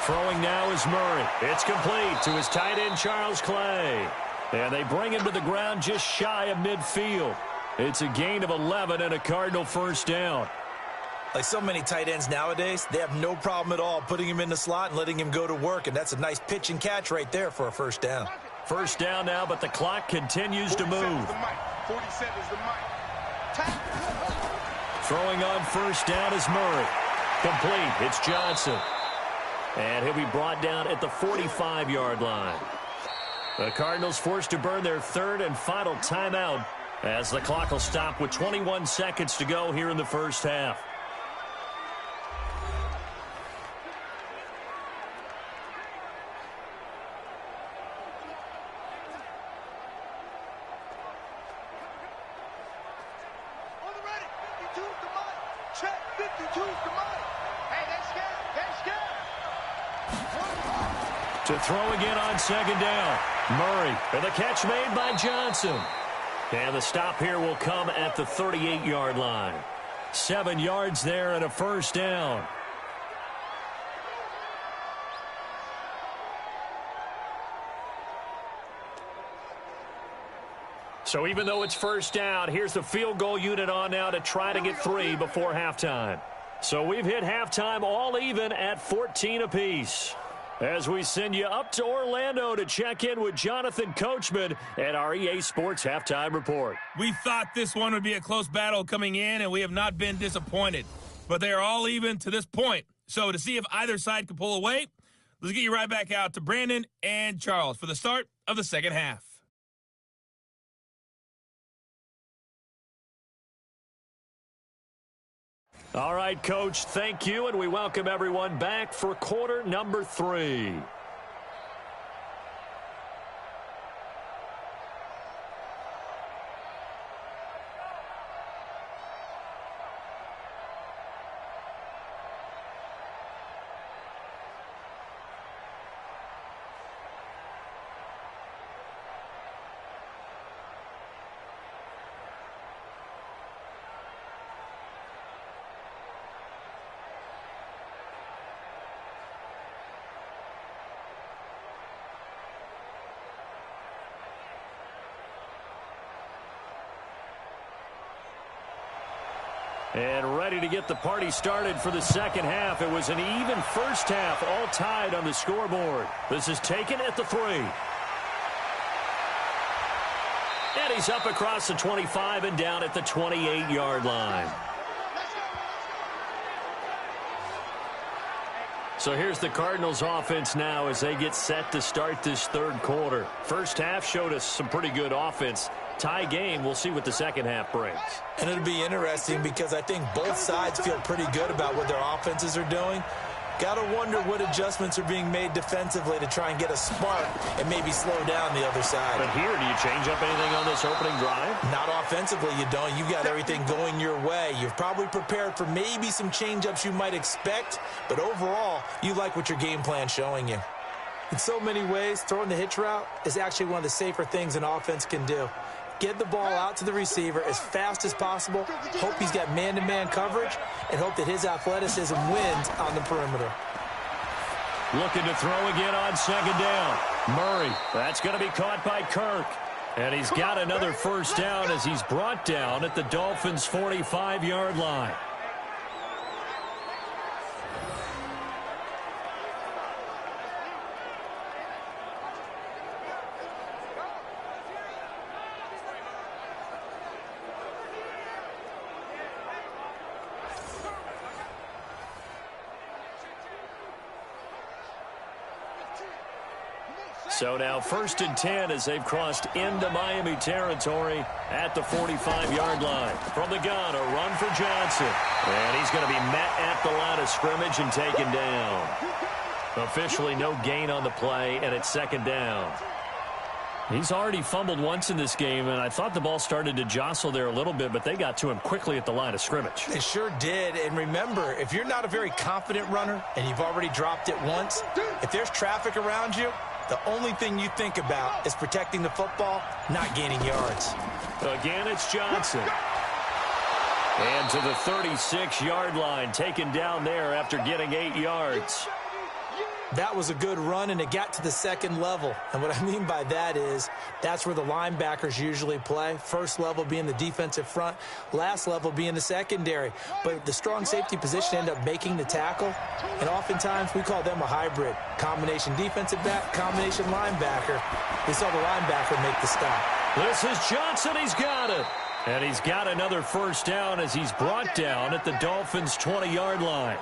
Throwing now is Murray. It's complete to his tight end, Charles Clay. And they bring him to the ground just shy of midfield. It's a gain of 11 and a Cardinal first down. Like so many tight ends nowadays, they have no problem at all putting him in the slot and letting him go to work. And that's a nice pitch and catch right there for a first down. First down now, but the clock continues to move. 47 is the mic. Throwing on first down is Murray. Complete. It's Johnson. And he'll be brought down at the 45-yard line. The Cardinals forced to burn their 3rd and final timeout as the clock will stop with 21 seconds to go here in the first half. On the ready. 52 is the mic. Check. 52 is the mic. Hey, they scared. They scared. To throw again on second down. Murray, and the catch made by Johnson. And the stop here will come at the 38-yard line. 7 yards there and a first down. So even though it's first down, here's the field goal unit on now to try to get 3 before halftime. So we've hit halftime all even at 14 apiece. As we send you up to Orlando to check in with Jonathan Coachman at our EA Sports Halftime Report. We thought this one would be a close battle coming in, and we have not been disappointed. But they are all even to this point. So to see if either side can pull away, let's get you right back out to Brandon and Charles for the start of the second half. All right, Coach, thank you, and we welcome everyone back for quarter number 3. And ready to get the party started for the second half. It was an even first half, all tied on the scoreboard. This is taken at the 3. And he's up across the 25 and down at the 28-yard line. So here's the Cardinals offense now as they get set to start this third quarter. First half showed us some pretty good offense. Tie game, we'll see what the second half brings. And it'll be interesting because I think both sides feel pretty good about what their offenses are doing. Got to wonder what adjustments are being made defensively to try and get a spark and maybe slow down the other side. But here, do you change up anything on this opening drive? Not offensively, you don't. You've got everything going your way. You've probably prepared for maybe some change-ups you might expect, but overall, you like what your game plan's showing you. In so many ways, throwing the hitch route is actually one of the safer things an offense can do. Get the ball out to the receiver as fast as possible, hope he's got man-to-man coverage, and hope that his athleticism wins on the perimeter. Looking to throw again on second down. Murray, that's going to be caught by Kirk. And he's got another first down as he's brought down at the Dolphins' 45-yard line. So now 1st and 10 as they've crossed into Miami territory at the 45-yard line. From the gun, a run for Johnson. And he's going to be met at the line of scrimmage and taken down. Officially no gain on the play, and it's second down. He's already fumbled once in this game, and I thought the ball started to jostle there a little bit, but they got to him quickly at the line of scrimmage. They sure did. And remember, if you're not a very confident runner and you've already dropped it once, if there's traffic around you, the only thing you think about is protecting the football, not gaining yards. Again, it's Johnson. And to the 36-yard line, taken down there after getting 8 yards. That was a good run, and it got to the second level. And what I mean by that is that's where the linebackers usually play. First level being the defensive front, last level being the secondary. But the strong safety position ended up making the tackle, and oftentimes we call them a hybrid. Combination defensive back, combination linebacker. We saw the linebacker make the stop. This is Johnson. He's got it. And he's got another first down as he's brought down at the Dolphins' 20-yard line.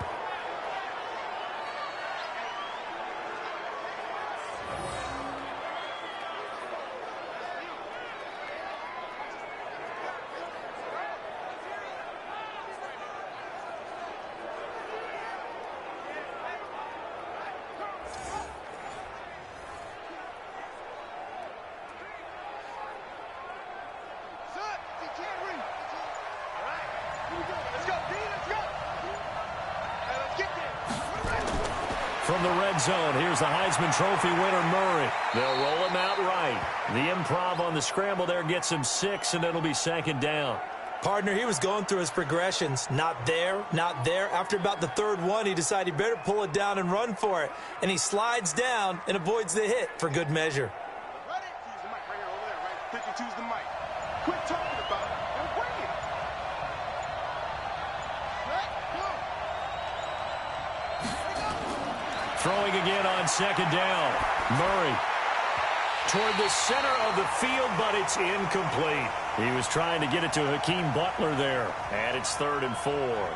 From the red zone, here's the Heisman Trophy winner, Murray. They'll roll him out right. The improv on the scramble there gets him 6, and it'll be second down. Partner, he was going through his progressions. Not there, not there. After about the third one, he decided he better pull it down and run for it. And he slides down and avoids the hit for good measure. Quit talking about it and bring it. Throwing again on second down. Murray toward the center of the field, but it's incomplete. He was trying to get it to Hakeem Butler there, and it's 3rd and 4.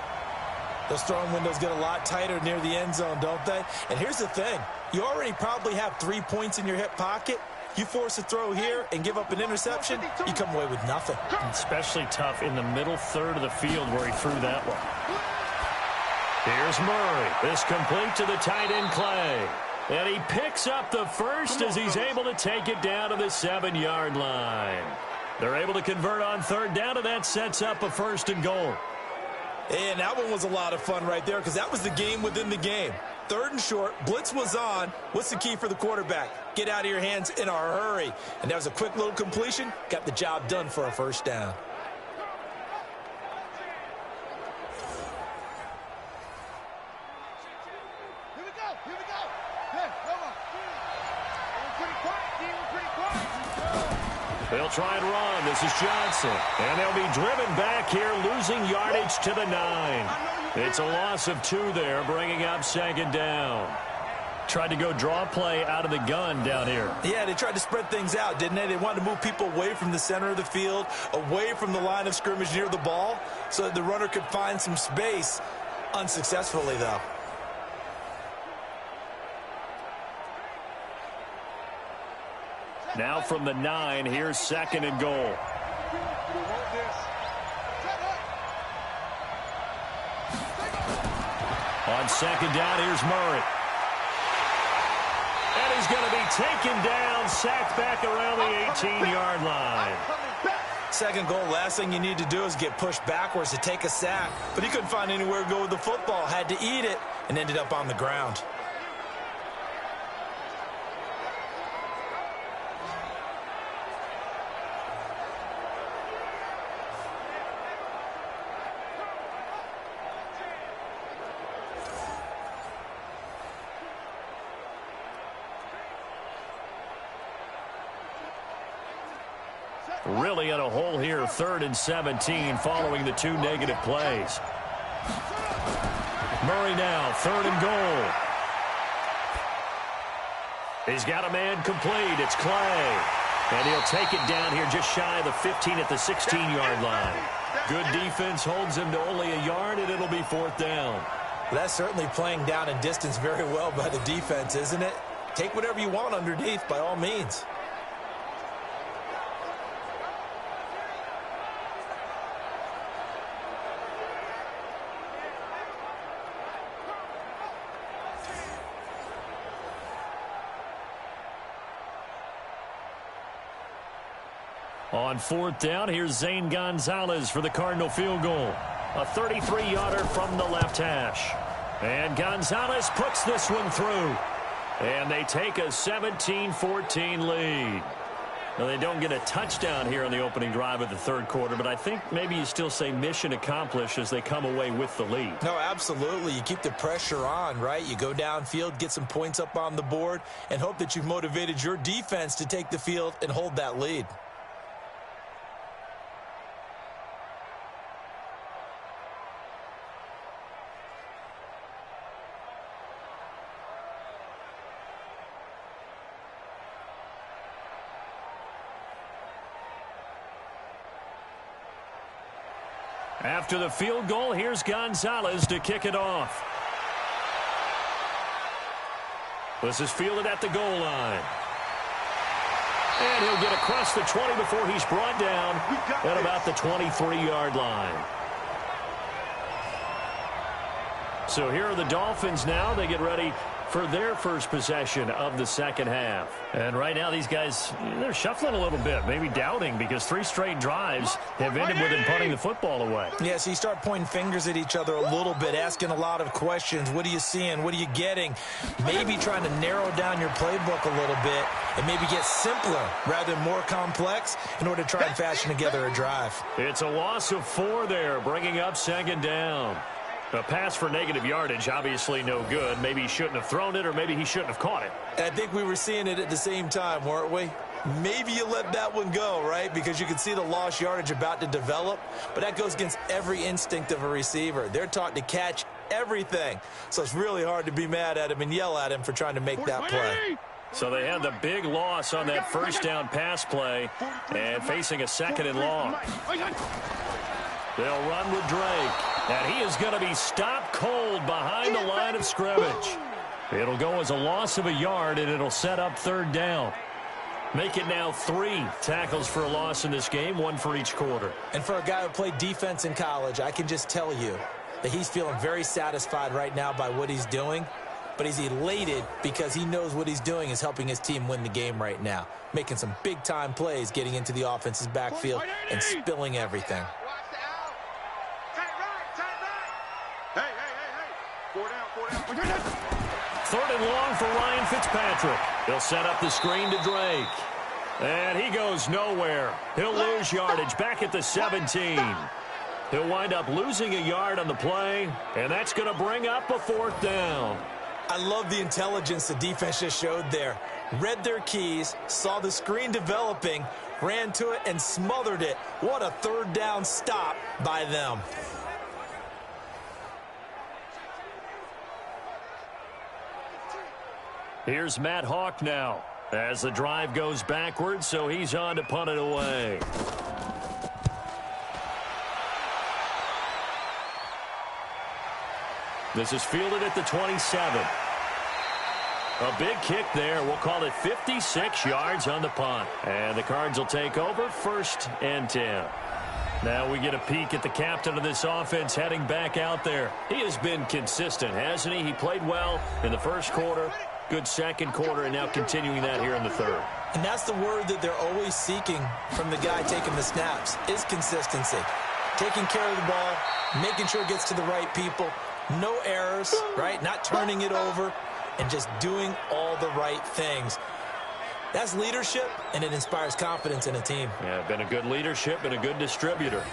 Those throwing windows get a lot tighter near the end zone, don't they? And here's the thing. You already probably have 3 points in your hip pocket. You force a throw here and give up an interception, you come away with nothing. Especially tough in the middle third of the field where he threw that one. Here's Murray. This complete to the tight end Clay. And he picks up the first as he's able to take it down to the 7-yard line. They're able to convert on 3rd down, and that sets up a 1st and goal. And that one was a lot of fun right there because that was the game within the game. 3rd and short, blitz was on. What's the key for the quarterback? Get out of your hands in a hurry. And that was a quick little completion. Got the job done for a 1st down. They'll try and run. This is Johnson. And they'll be driven back here, losing yardage to the 9. It's a loss of 2 there, bringing up 2nd down. Tried to go draw play out of the gun down here. Yeah, they tried to spread things out, didn't they? They wanted to move people away from the center of the field, away from the line of scrimmage near the ball, so that the runner could find some space. Unsuccessfully, though. Now from the 9, here's 2nd and goal. On 2nd down, here's Murray. And he's going to be taken down, sacked back around the 18-yard line. 2nd goal, last thing you need to do is get pushed backwards to take a sack. But he couldn't find anywhere to go with the football, had to eat it, and ended up on the ground. Really in a hole here, 3rd and 17, following the 2 negative plays. Murray now, 3rd and goal. He's got a man complete. It's Clay. And he'll take it down here just shy of the 15 at the 16-yard line. Good defense holds him to only a yard, and it'll be 4th down. Well, that's certainly playing down and distance very well by the defense, isn't it? Take whatever you want underneath, by all means. On 4th down, here's Zane Gonzalez for the Cardinal field goal. A 33-yarder from the left hash. And Gonzalez puts this one through. And they take a 17-14 lead. Now, they don't get a touchdown here on the opening drive of the 3rd quarter, but I think maybe you still say mission accomplished as they come away with the lead. No, absolutely. You keep the pressure on, right? You go downfield, get some points up on the board, and hope that you've motivated your defense to take the field and hold that lead. After the field goal, here's Gonzalez to kick it off. This is fielded at the goal line. And he'll get across the 20 before he's brought down at about the 23-yard line. So here are the Dolphins now. They get ready for their first possession of the 2nd half. And right now these guys, they're shuffling a little bit, maybe doubting, because 3 straight drives have ended with them punting the football away. Yeah, so you start pointing fingers at each other a little bit, asking a lot of questions. What are you seeing? What are you getting? Maybe trying to narrow down your playbook a little bit and maybe get simpler rather than more complex in order to try and fashion together a drive. It's a loss of 4 there, bringing up 2nd down. A pass for negative yardage, obviously no good. Maybe he shouldn't have thrown it, or maybe he shouldn't have caught it. I think we were seeing it at the same time, weren't we? maybe you let that one go, right? Because you can see the lost yardage about to develop, but that goes against every instinct of a receiver. They're taught to catch everything, so it's really hard to be mad at him and yell at him for trying to make that play. So they had the big loss on that first down pass play and facing a second and long. They'll run with Drake, and he is going to be stopped cold behind the line of scrimmage. It'll go as a loss of a yard, and it'll set up third down. Make it now 3 tackles for a loss in this game, 1 for each quarter. And for a guy who played defense in college, I can just tell you that he's feeling very satisfied right now by what he's doing. But he's elated because he knows what he's doing is helping his team win the game right now. Making some big-time plays, getting into the offense's backfield and spilling everything. Watch the out. Tight right. Hey. 4 down. Third and long for Ryan Fitzpatrick. He'll set up the screen to Drake. And he goes nowhere. He'll lose yardage back at the 17. He'll wind up losing a yard on the play, and that's going to bring up a 4th down. I love the intelligence the defense just showed there. Read their keys, saw the screen developing, ran to it, and smothered it. What a third down stop by them. Here's Matt Hawk now as the drive goes backwards, so he's on to punt it away. This is fielded at the 27. A big kick there. We'll call it 56 yards on the punt. And the Cards will take over 1st and 10. Now we get a peek at the captain of this offense heading back out there. He has been consistent, hasn't he? He played well in the first quarter, good second quarter, and now continuing that here in the third. And that's the word that they're always seeking from the guy taking the snaps, is consistency. Taking care of the ball, making sure it gets to the right people. No errors, right? Not turning it over, and just doing all the right things. That's leadership, and it inspires confidence in a team. Yeah, been a good leadership and a good distributor.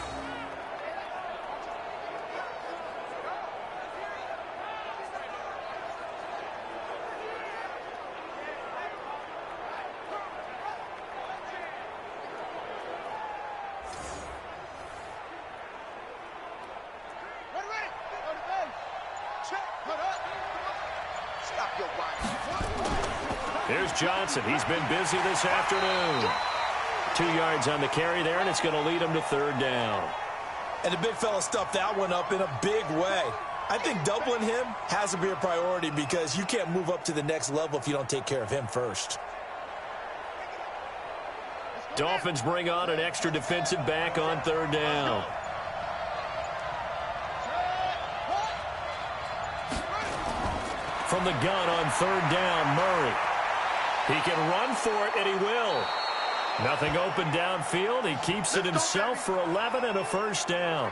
Here's Johnson. He's been busy this afternoon. 2 yards on the carry there, and it's going to lead him to third down. And the big fella stuffed that one up in a big way. I think doubling him has to be a priority because you can't move up to the next level if you don't take care of him first. Dolphins bring on an extra defensive back on third down. From the gun on third down, Murray. He can run for it, and he will. Nothing open downfield. He keeps it himself for 11 and a first down.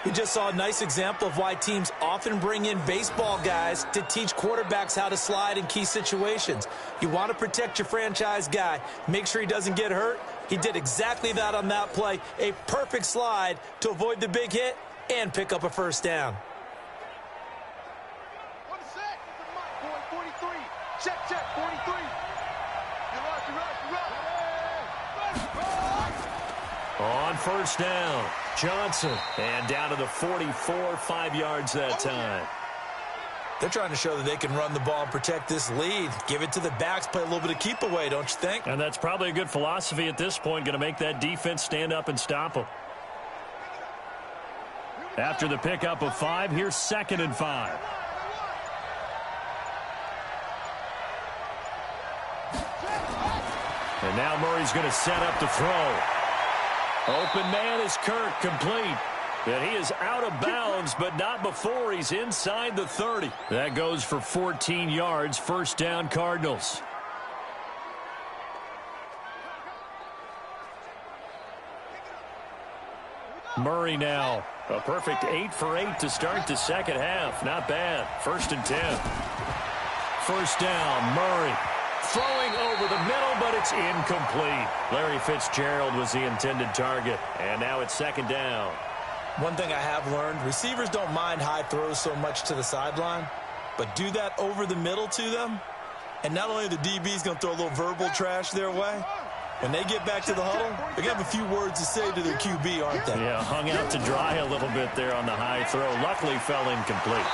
We just saw a nice example of why teams often bring in baseball guys to teach quarterbacks how to slide in key situations. You want to protect your franchise guy. Make sure he doesn't get hurt. He did exactly that on that play. A perfect slide to avoid the big hit and pick up a first down. Check, 43. On first down, Johnson. And down to the 44, 5 yards that time. They're trying to show that they can run the ball and protect this lead. Give it to the backs, play a little bit of keep away, don't you think? And that's probably a good philosophy at this point, going to make that defense stand up and stop them. After the pickup of 5, here's 2nd and 5. And now Murray's going to set up the throw. Open man is Kirk, complete. And he is out of bounds, but not before he's inside the 30. That goes for 14 yards, first down Cardinals. Murray now. A perfect 8 for 8 to start the second half. Not bad. 1st and 10. First down, Murray. Throwing over the middle, but it's incomplete. Larry Fitzgerald was the intended target. And now it's 2nd down. One thing I have learned, receivers don't mind high throws so much to the sideline, but do that over the middle to them, and not only the DB's going to throw a little verbal trash their way, When they get back to the huddle, they're going to have a few words to say to their QB, aren't they? Yeah, hung out to dry a little bit there on the high throw. Luckily fell incomplete.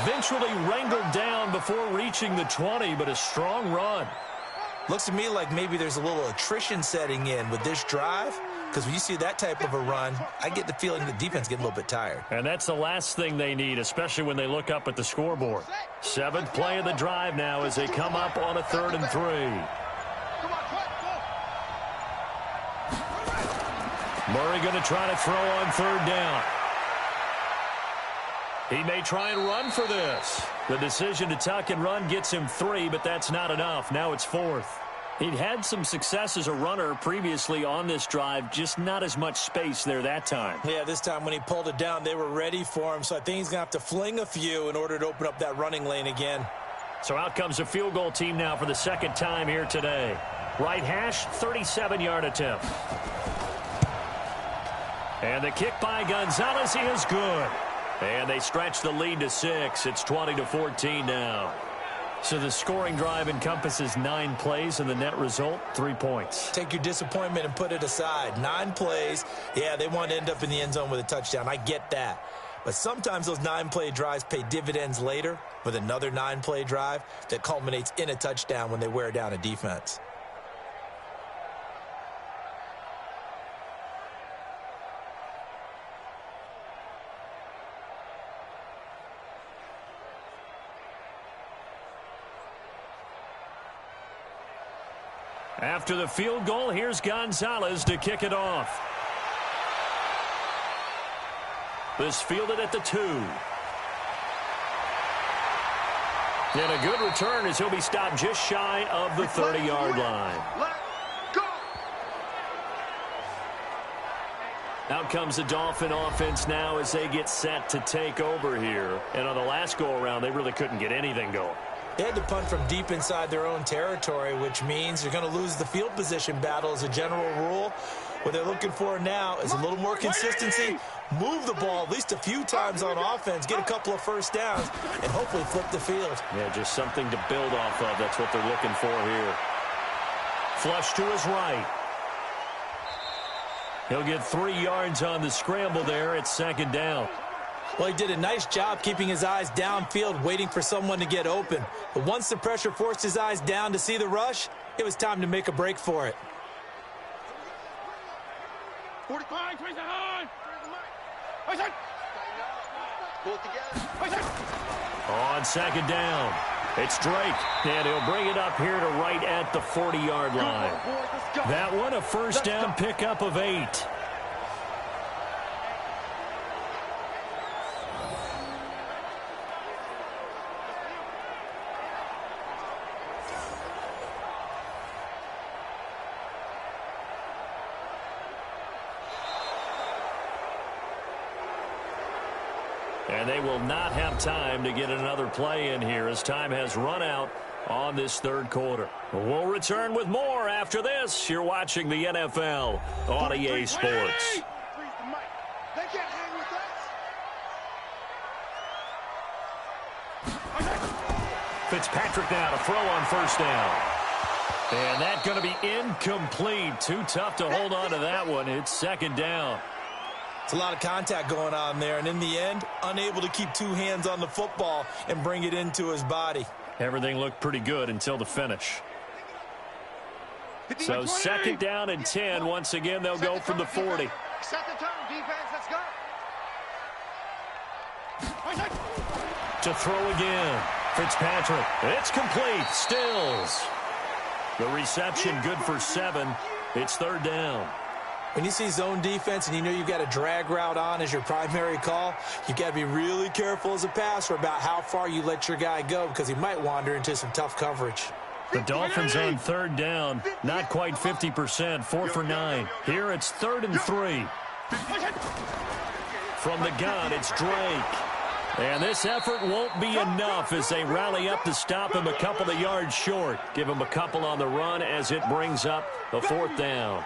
Eventually wrangled down before reaching the 20, but a strong run. Looks to me like maybe there's a little attrition setting in with this drive, because when you see that type of a run, I get the feeling the defense getting a little bit tired. And that's the last thing they need, especially when they look up at the scoreboard. 7th play of the drive now as they come up on a 3rd and 3. Murray going to try to throw on 3rd down. He may try and run for this. The decision to tuck and run gets him 3, but that's not enough. Now it's 4th. He'd had some success as a runner previously on this drive, just not as much space there that time. Yeah, this time when he pulled it down, they were ready for him, so I think he's going to have to fling a few in order to open up that running lane again. So out comes a field goal team now for the 2nd time here today. Right hash, 37-yard attempt. And the kick by Gonzalez is good. And they stretch the lead to 6. It's 20-14 now. So the scoring drive encompasses 9 plays, and the net result, 3 points. Take your disappointment and put it aside. 9 plays. Yeah, they want to end up in the end zone with a touchdown. I get that. But sometimes those 9-play drives pay dividends later with another 9-play drive that culminates in a touchdown when they wear down a defense. After the field goal, here's Gonzalez to kick it off. This fielded at the 2. And a good return as he'll be stopped just shy of the 30-yard line. Out comes the Dolphin offense now as they get set to take over here. And on the last go-around, they really couldn't get anything going. They had to punt from deep inside their own territory, which means you're going to lose the field position battle as a general rule. What they're looking for now is a little more consistency, move the ball at least a few times on offense, get a couple of first downs, and hopefully flip the field. Yeah, just something to build off of. That's what they're looking for here. Flush to his right. He'll get 3 yards on the scramble there at 2nd down. Well, he did a nice job keeping his eyes downfield, waiting for someone to get open. But once the pressure forced his eyes down to see the rush, it was time to make a break for it. 45, raise the line. Pull it together. On 2nd down, it's Drake, and he'll bring it up here to right at the 40-yard line. That one a first down pickup of 8. And they will not have time to get another play in here as time has run out on this 3rd quarter. We'll return with more after this. You're watching the NFL on EA Sports. They can't hang with us. Fitzpatrick now to throw on 1st down. And that's going to be incomplete. Too tough to hold on to that one. It's 2nd down. It's a lot of contact going on there, and in the end, unable to keep 2 hands on the football and bring it into his body. Everything looked pretty good until the finish. So 2nd down and 10. Once again, they'll go from the 40. Set the tone, defense. Let's go. To throw again. Fitzpatrick. It's complete. Stills. The reception good for 7. It's 3rd down. When you see zone defense and you know you've got a drag route on as your primary call, you've got to be really careful as a passer about how far you let your guy go because he might wander into some tough coverage. The Dolphins on 3rd down, not quite 50%, 4 for 9. Here it's 3rd and 3. From the gun, it's Drake. And this effort won't be enough as they rally up to stop him a couple of yards short. Give him a couple on the run as it brings up the 4th down.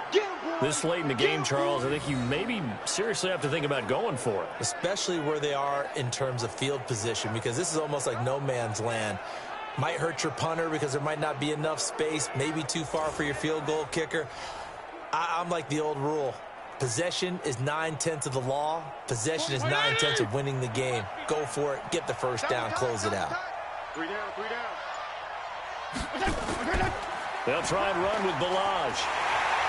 This late in the game, Charles, I think you maybe seriously have to think about going for it. Especially where they are in terms of field position, because this is almost like no man's land. Might hurt your punter because there might not be enough space, maybe too far for your field goal kicker. I'm like the old rule. Possession is 9/10 of the law. Possession is 9/10 of winning the game. Go for it. Get the first down. Close it out. 3 down, 3 down. They'll try and run with Balaj.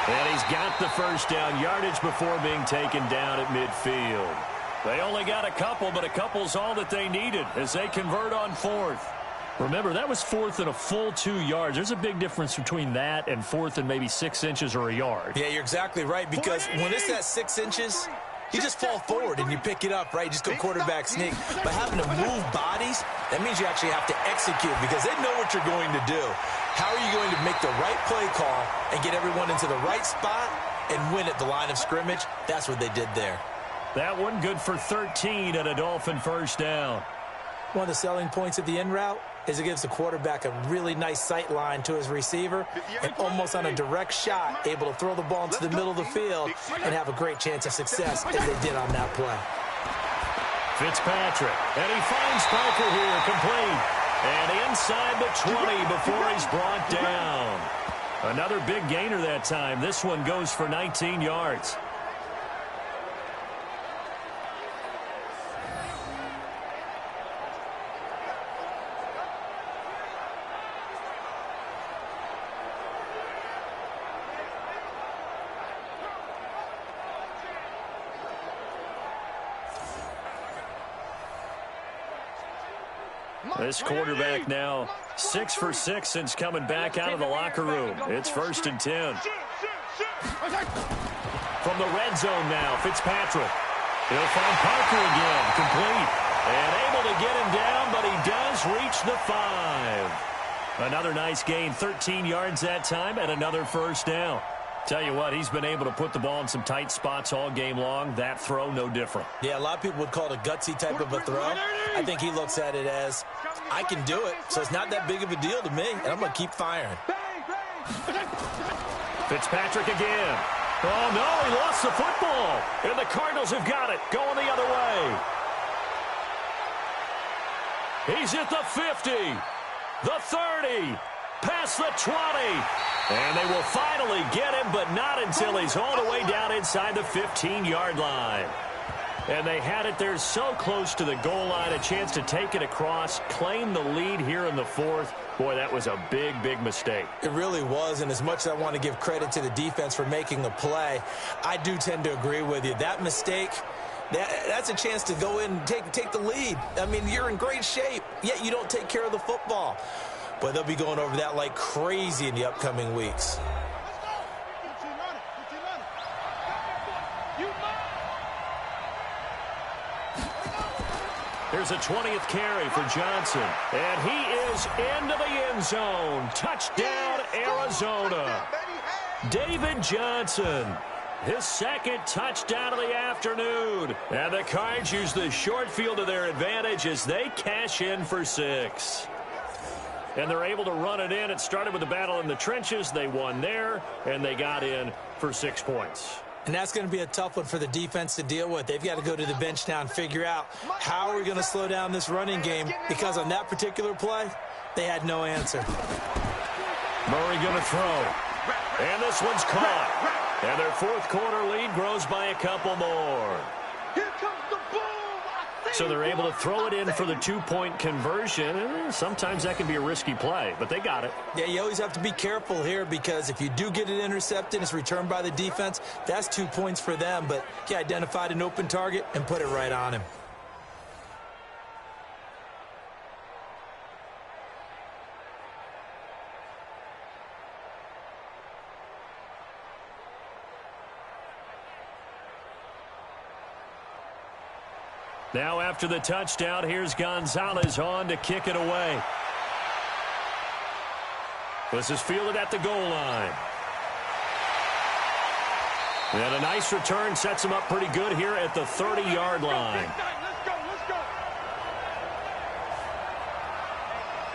And he's got the first down yardage before being taken down at midfield. They only got a couple, but a couple's all that they needed as they convert on fourth. Remember, that was fourth and a full 2 yards. There's a big difference between that and fourth and maybe 6 inches or a yard. Yeah, you're exactly right, because when it's at 6 inches, you just fall forward and you pick it up, right? You just go quarterback sneak. But having to move bodies, that means you actually have to execute because they know what you're going to do. How are you going to make the right play call and get everyone into the right spot and win at the line of scrimmage? That's what they did there. That one good for 13 at a Dolphin first down. One of the selling points of the in route is it gives the quarterback a really nice sight line to his receiver and almost on a direct shot able to throw the ball into the middle of the field and have a great chance of success as they did on that play. Fitzpatrick, and he finds Parker here, complete. And inside the 20 before he's brought down. Another big gainer that time. This one goes for 19 yards. This quarterback now 6 for 6 since coming back out of the locker room. It's 1st and 10. From the red zone now, Fitzpatrick. He'll find Parker again, complete. And able to get him down, but he does reach the 5. Another nice gain, 13 yards that time, and another first down. Tell you what, he's been able to put the ball in some tight spots all game long. That throw, no different. Yeah, a lot of people would call it a gutsy type of a throw. I think he looks at it as, I can do it, so it's not that big of a deal to me, and I'm going to keep firing. Fitzpatrick again. Oh, no, he lost the football. And the Cardinals have got it, going the other way. He's at the 50, the 30, past the 20. And they will finally get him, but not until he's all the way down inside the 15-yard line. And they had it there so close to the goal line, a chance to take it across, claim the lead here in the 4th. Boy, that was a big, big mistake. It really was, and as much as I want to give credit to the defense for making the play, I do tend to agree with you. That mistake, that's a chance to go in and take the lead. I mean, you're in great shape, yet you don't take care of the football. But they'll be going over that like crazy in the upcoming weeks. Here's a 20th carry for Johnson. And he is into the end zone. Touchdown, Arizona. David Johnson, his 2nd touchdown of the afternoon. And the Cards use the short field to their advantage as they cash in for 6. And they're able to run it in. It started with a battle in the trenches. They won there, and they got in for 6 points. And that's going to be a tough one for the defense to deal with. They've got to go to the bench now and figure out how are we going to slow down this running game, because on that particular play, they had no answer. Murray going to throw. And this one's caught. And their 4th quarter lead grows by a couple more. Here comes the boom. So they're able to throw it in for the 2-point conversion. Sometimes that can be a risky play, but they got it. Yeah, you always have to be careful here, because if you do get it intercepted, it's returned by the defense, that's 2 points for them. But he identified an open target and put it right on him. Now after the touchdown, here's Gonzalez on to kick it away. This is fielded at the goal line. And a nice return sets him up pretty good here at the 30-yard line.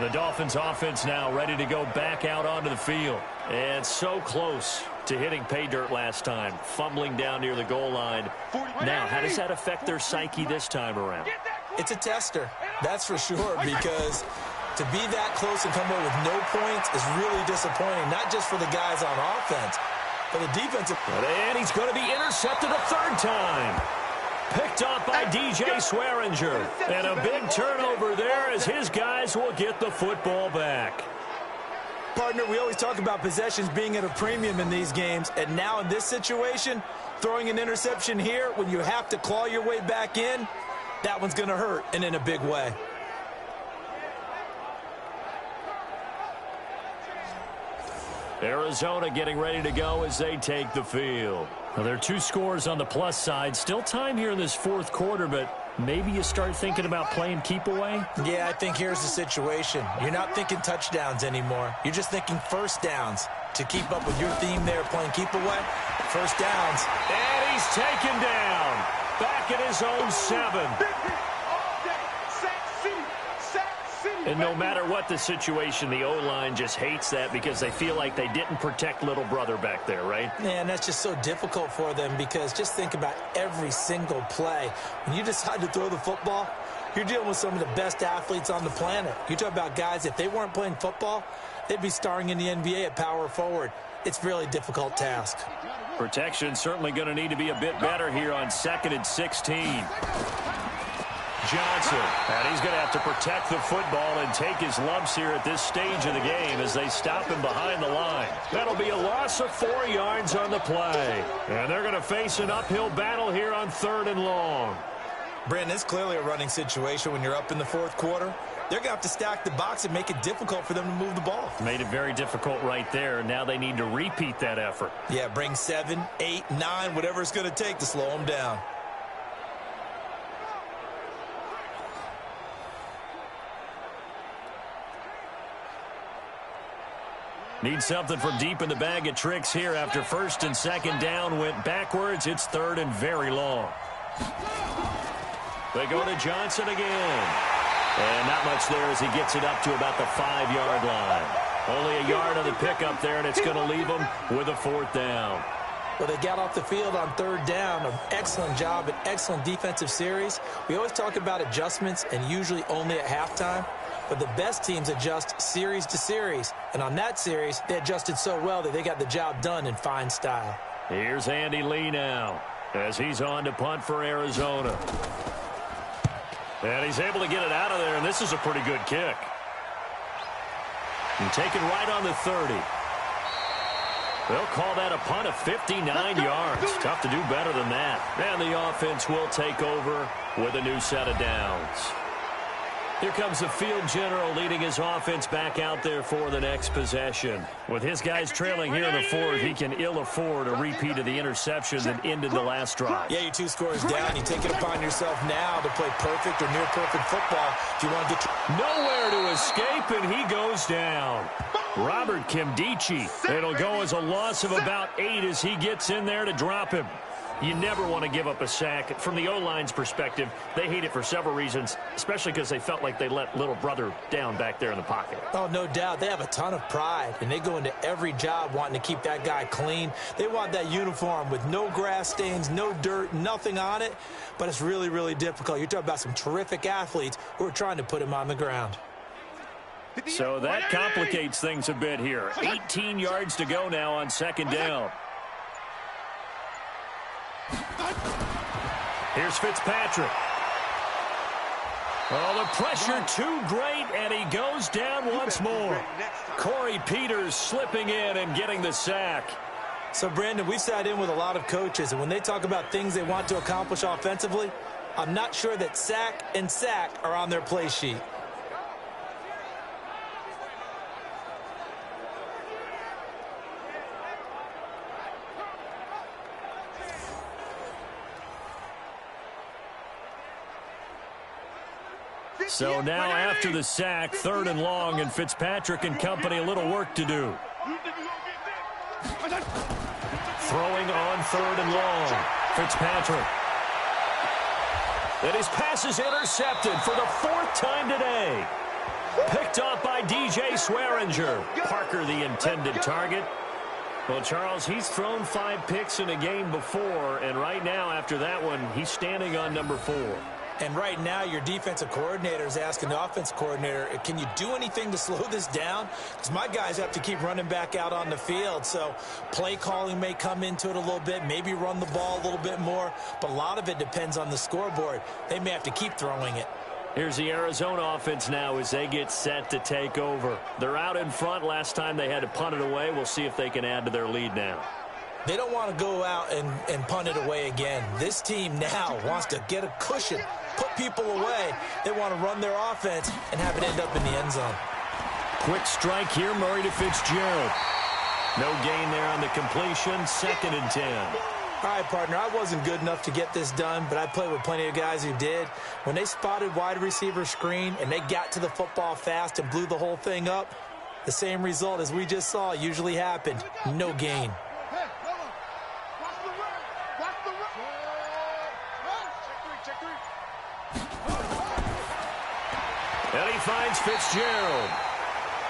The Dolphins offense now ready to go back out onto the field. And so close to hitting pay dirt last time, fumbling down near the goal line. Now, how does that affect their psyche this time around? It's a tester, that's for sure, because To be that close and come away with no points is really disappointing, not just for the guys on offense, but the defensive. And he's going to be intercepted a third time. Picked off by DJ Swearinger. And a big turnover there as his guys will get the football back. Partner, we always talk about possessions being at a premium in these games, and now in this situation, throwing an interception here when you have to claw your way back in, that one's going to hurt, and in a big way. Arizona getting ready to go as they take the field. Well, there are 2 scores on the plus side. Still time here in this fourth quarter, but maybe you start thinking about playing keep away? Yeah, I think here's the situation. You're not thinking touchdowns anymore. You're just thinking first downs. To keep up with your theme there, playing keep away, first downs. And he's taken down. Back at his own 7. And no matter what the situation, the O-line just hates that because they feel like they didn't protect little brother back there, right? Man, that's just so difficult for them because just think about every single play. When you decide to throw the football, you're dealing with some of the best athletes on the planet. You talk about guys, if they weren't playing football, they'd be starring in the NBA at power forward. It's a really difficult task. Protection certainly going to need to be a bit better here on 2nd and 16. Johnson, and he's going to have to protect the football and take his lumps here at this stage of the game as they stop him behind the line. That'll be a loss of 4 yards on the play. And they're going to face an uphill battle here on 3rd and long. Brandon, it's clearly a running situation when you're up in the fourth quarter. They're going to have to stack the box and make it difficult for them to move the ball. Made it very difficult right there. Now they need to repeat that effort. Yeah, bring 7, 8, 9, whatever it's going to take to slow them down. Need something from deep in the bag of tricks here after 1st and 2nd down went backwards. It's 3rd and very long. They go to Johnson again. And not much there as he gets it up to about the 5-yard line. Only a yard on the pickup there, and it's going to leave them with a 4th down. Well, they got off the field on 3rd down. An excellent job, an excellent defensive series. We always talk about adjustments and usually only at halftime. But the best teams adjust series to series. And on that series, they adjusted so well that they got the job done in fine style. Here's Andy Lee now as he's on to punt for Arizona. And he's able to get it out of there, and this is a pretty good kick. And taken right on the 30. They'll call that a punt of 59 yards. Tough to do better than that. And the offense will take over with a new set of downs. Here comes the field general leading his offense back out there for the next possession. With his guys trailing here in the 4th, he can ill afford a repeat of the interception that ended the last drive. Yeah, you're 2 scores down. You take it upon yourself now to play perfect or near perfect football if you want to get nowhere to escape, and he goes down. Robert Kimdichie. It'll go as a loss of about 8 as he gets in there to drop him. You never want to give up a sack. From the O-line's perspective, they hate it for several reasons, especially because they felt like they let little brother down back there in the pocket. Oh, no doubt. They have a ton of pride, and they go into every job wanting to keep that guy clean. They want that uniform with no grass stains, no dirt, nothing on it, but it's really, really difficult. You're talking about some terrific athletes who are trying to put him on the ground. So that complicates things a bit here. 18 yards to go now on 2nd down. Here's Fitzpatrick. Oh, the pressure too great, and he goes down once more. Corey Peters slipping in and getting the sack. So, Brandon, we've sat in with a lot of coaches, and when they talk about things they want to accomplish offensively, I'm not sure that sack and sack are on their play sheet. So now after the sack, 3rd and long, and Fitzpatrick and company a little work to do. Throwing on 3rd and long. Fitzpatrick. And his pass is intercepted for the 4th time today. Picked off by DJ Swearinger. Parker the intended target. Well, Charles, he's thrown 5 picks in a game before, and right now after that one, he's standing on number 4. And right now, your defensive coordinator is asking the offensive coordinator, can you do anything to slow this down? Because my guys have to keep running back out on the field. So play calling may come into it a little bit, maybe run the ball a little bit more. But a lot of it depends on the scoreboard. They may have to keep throwing it. Here's the Arizona offense now as they get set to take over. They're out in front. Last time they had to punt it away. We'll see if they can add to their lead now. They don't want to go out and punt it away again. This team now wants to get a cushion, put people away. They want to run their offense and have it end up in the end zone. Quick strike here, Murray to Fitzgerald. No gain there on the completion, 2nd and 10. All right, partner, I wasn't good enough to get this done, but I played with plenty of guys who did. When they spotted wide receiver screen and they got to the football fast and blew the whole thing up, the same result as we just saw usually happened. No gain. And he finds Fitzgerald.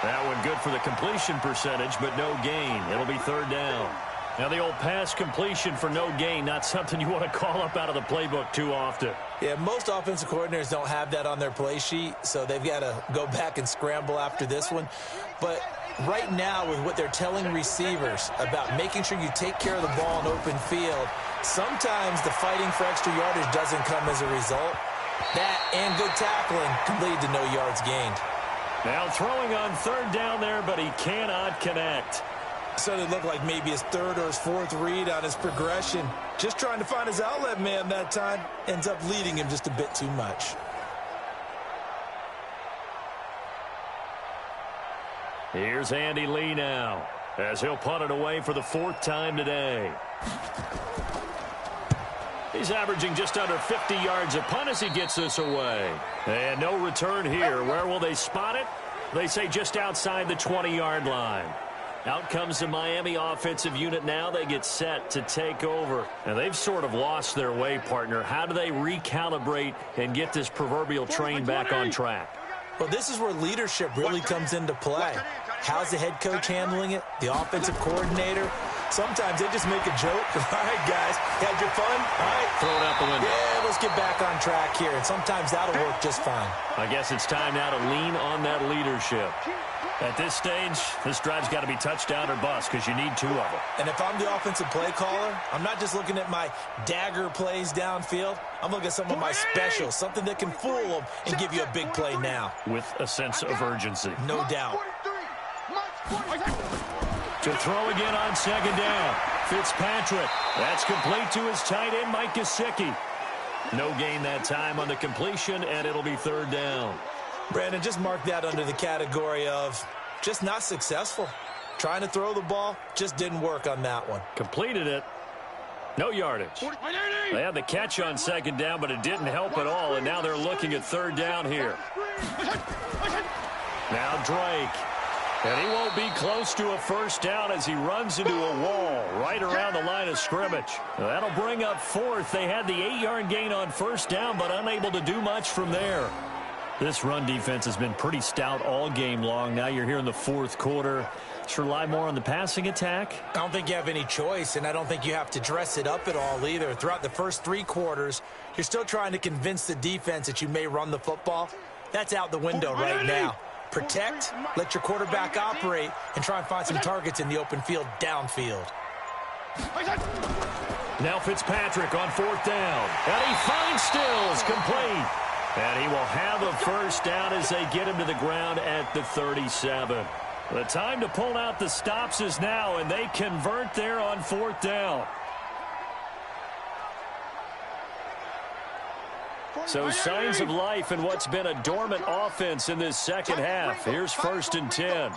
That one good for the completion percentage, but no gain. It'll be 3rd down. Now the old pass completion for no gain, not something you want to call up out of the playbook too often. Yeah, most offensive coordinators don't have that on their play sheet, so they've got to go back and scramble after this one. But right now, with what they're telling receivers about making sure you take care of the ball in open field, sometimes the fighting for extra yardage doesn't come as a result. That and good tackling can lead to no yards gained. Now throwing on 3rd down there, but he cannot connect. So it looked like maybe his 3rd or his 4th read on his progression. Just trying to find his outlet man that time. Ends up leading him just a bit too much. Here's Andy Lee now, as he'll punt it away for the 4th time today. He's averaging just under 50 yards a punt as he gets this away. And no return here. Where will they spot it? They say just outside the 20-yard line. Out comes the Miami offensive unit now. They get set to take over. And they've sort of lost their way, partner. How do they recalibrate and get this proverbial train back on track? Well, this is where leadership really comes into play. How's the head coach handling it? The offensive coordinator? Sometimes they just make a joke. All right, guys, had your fun? All right. Throw it out the window. Yeah, let's get back on track here. And sometimes that'll work just fine. I guess it's time now to lean on that leadership. At this stage, this drive's got to be touchdown or bust because you need 2 of them. And if I'm the offensive play caller, I'm not just looking at my dagger plays downfield. I'm looking at some of my specials, something that can fool them and give you a big play now. With a sense of urgency. No doubt. To throw again on 2nd down. Fitzpatrick. That's complete to his tight end, Mike Gesicki. No gain that time on the completion, and it'll be 3rd down. Brandon, just mark that under the category of just not successful. Trying to throw the ball, just didn't work on that one. Completed it. No yardage. They had the catch on 2nd down, but it didn't help at all, and now they're looking at 3rd down here. Now Drake. And he won't be close to a 1st down as he runs into a wall right around the line of scrimmage. That'll bring up 4th. They had the 8-yard gain on 1st down, but unable to do much from there. This run defense has been pretty stout all game long. Now you're here in the 4th quarter. Let's rely more on the passing attack. I don't think you have any choice, and I don't think you have to dress it up at all either. Throughout the first 3 quarters, you're still trying to convince the defense that you may run the football. That's out the window right now. Protect, let your quarterback operate, and try and find some targets in the open field downfield. Now Fitzpatrick on 4th down. And he finds Stills complete. And he will have a 1st down as they get him to the ground at the 37. The time to pull out the stops is now, and they convert there on 4th down. So signs of life in what's been a dormant offense in this 2nd half. Here's 1st and 10.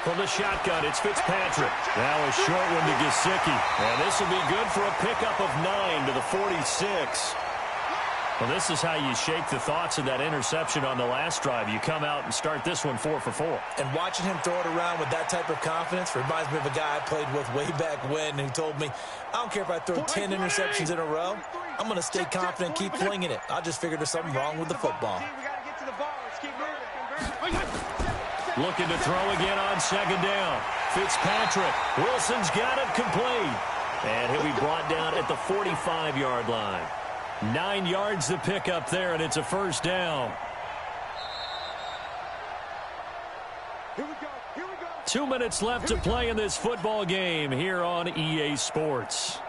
From the shotgun, it's Fitzpatrick. Now a short one to Gesicki. And this will be good for a pickup of 9 to the 46. Well, this is how you shake the thoughts of that interception on the last drive. You come out and start this one 4 for 4. And watching him throw it around with that type of confidence reminds me of a guy I played with way back when who told me, I don't care if I throw 10 interceptions in a row. I'm going to stay confident and keep flinging it. I just figured there's something wrong with the football. Looking to throw again on 2nd down. Fitzpatrick. Wilson's got it complete. And he'll be brought down at the 45-yard line. 9 yards to pick up there, and it's a first down. Here we go. Here we go. 2 minutes left to play in this football game here on EA Sports.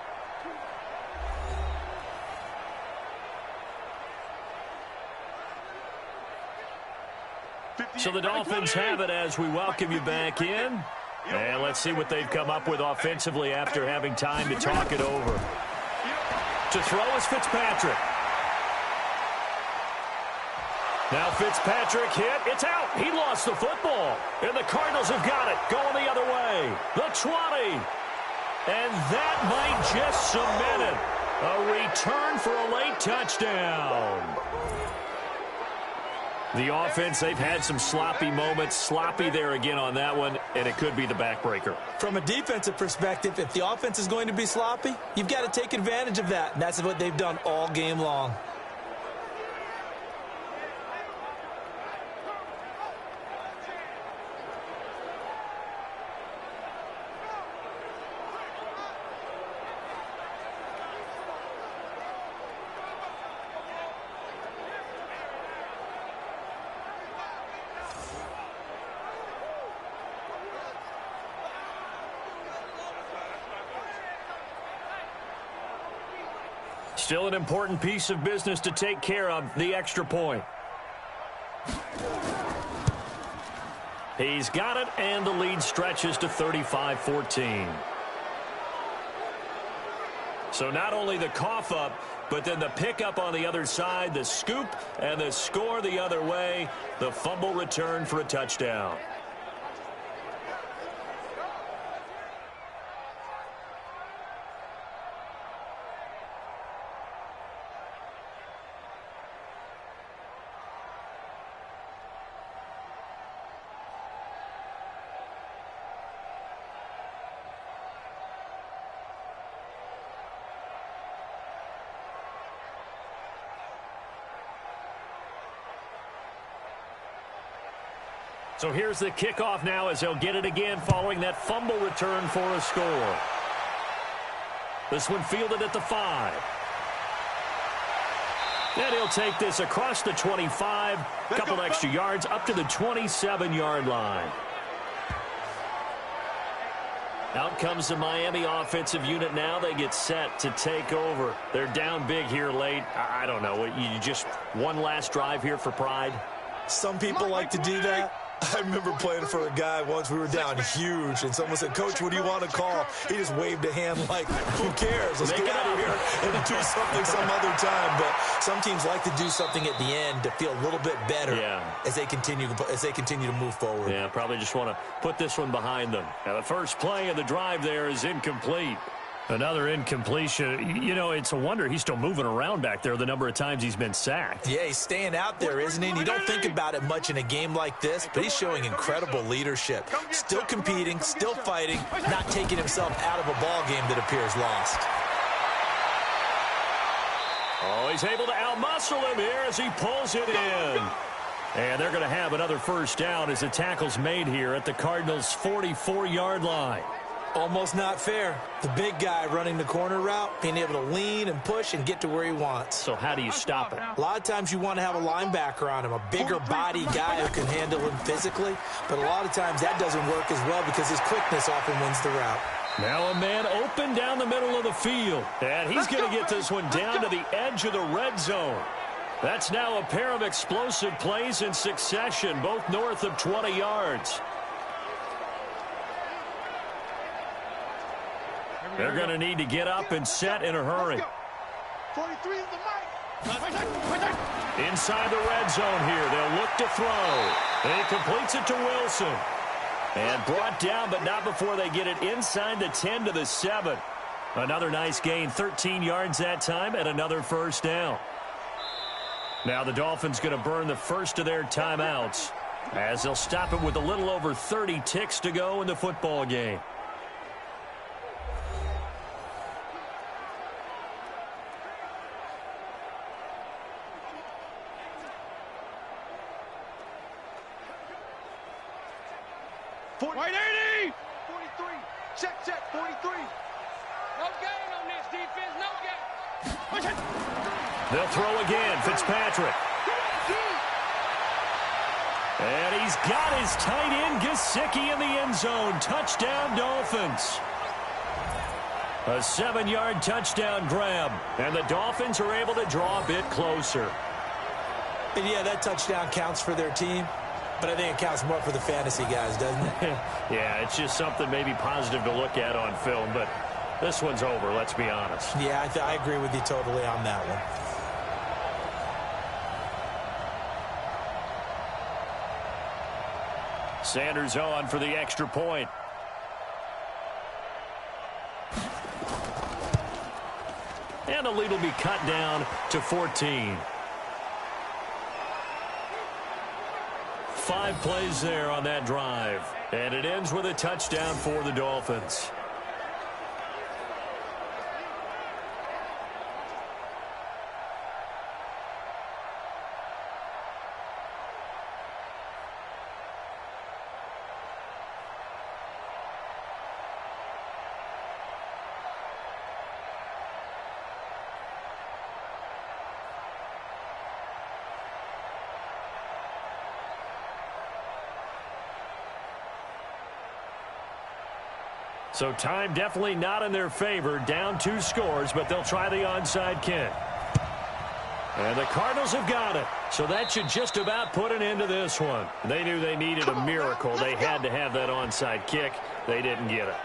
So the Dolphins have it as we welcome you back in. And let's see what they've come up with offensively after having time to talk it over. To throw is Fitzpatrick. Now Fitzpatrick hit. It's out. He lost the football. And the Cardinals have got it. Going the other way. The 20. And that might just cement it. A return for a late touchdown. The offense, they've had some sloppy moments. Sloppy there again on that one, and it could be the backbreaker. From a defensive perspective, if the offense is going to be sloppy, you've got to take advantage of that, and that's what they've done all game long. Still an important piece of business to take care of, the extra point. He's got it, and the lead stretches to 35-14. So not only the cough up, but then the pickup on the other side, the scoop, and the score the other way, the fumble return for a touchdown. So here's the kickoff now as they'll get it again following that fumble return for a score. This one fielded at the 5. And he'll take this across the 25, a couple extra yards up to the 27-yard line. Out comes the Miami offensive unit now. They get set to take over. They're down big here late. I don't know. You just one last drive here for pride? Some people like to do that. I remember playing for a guy once. We were down huge, and someone said, "Coach, what do you want to call?" He just waved a hand like, "Who cares? Let's get out of here and do something some other time." But some teams like to do something at the end to feel a little bit better as they continue to move forward. Yeah, probably just want to put this one behind them. Now, the first play of the drive there is incomplete. Another incompletion. You know, it's a wonder he's still moving around back there the number of times he's been sacked. Yeah, he's staying out there, isn't he? And you don't think about it much in a game like this, but he's showing incredible leadership. Still competing, still fighting, not taking himself out of a ball game that appears lost. Oh, he's able to outmuscle him here as he pulls it in. And they're going to have another first down as the tackle's made here at the Cardinals' 44-yard line. Almost not fair. The big guy running the corner route, being able to lean and push and get to where he wants. So how do you stop it? A lot of times you want to have a linebacker on him, a bigger body guy who can handle him physically. But a lot of times that doesn't work as well because his quickness often wins the route. Now a man open down the middle of the field. And he's going to get this one down to the edge of the red zone. That's now a pair of explosive plays in succession, both north of 20 yards. They're going to need to get up and set in a hurry. 43 is the mic. Inside the red zone here. They'll look to throw. And he completes it to Wilson. And brought down, but not before they get it inside the 10 to the 7. Another nice gain, 13 yards that time, and another first down. Now the Dolphins going to burn the first of their timeouts as they'll stop it with a little over 30 ticks to go in the football game. Right 80! 43. Check, 43. No gain on this defense, no gain. They'll throw again. Fitzpatrick. And he's got his tight end Gesicki in the end zone. Touchdown, Dolphins. A 7-yard touchdown grab. And the Dolphins are able to draw a bit closer. And yeah, that touchdown counts for their team. But I think it counts more for the fantasy guys, doesn't it? Yeah, it's just something maybe positive to look at on film. But this one's over, let's be honest. Yeah, I agree with you totally on that one. Sanders on for the extra point. And the lead will be cut down to 14. 5 plays there on that drive. And it ends with a touchdown for the Dolphins. So time definitely not in their favor. Down 2 scores, but they'll try the onside kick. And the Cardinals have got it. So that should just about put an end to this one. They knew they needed a miracle. They had to have that onside kick. They didn't get it.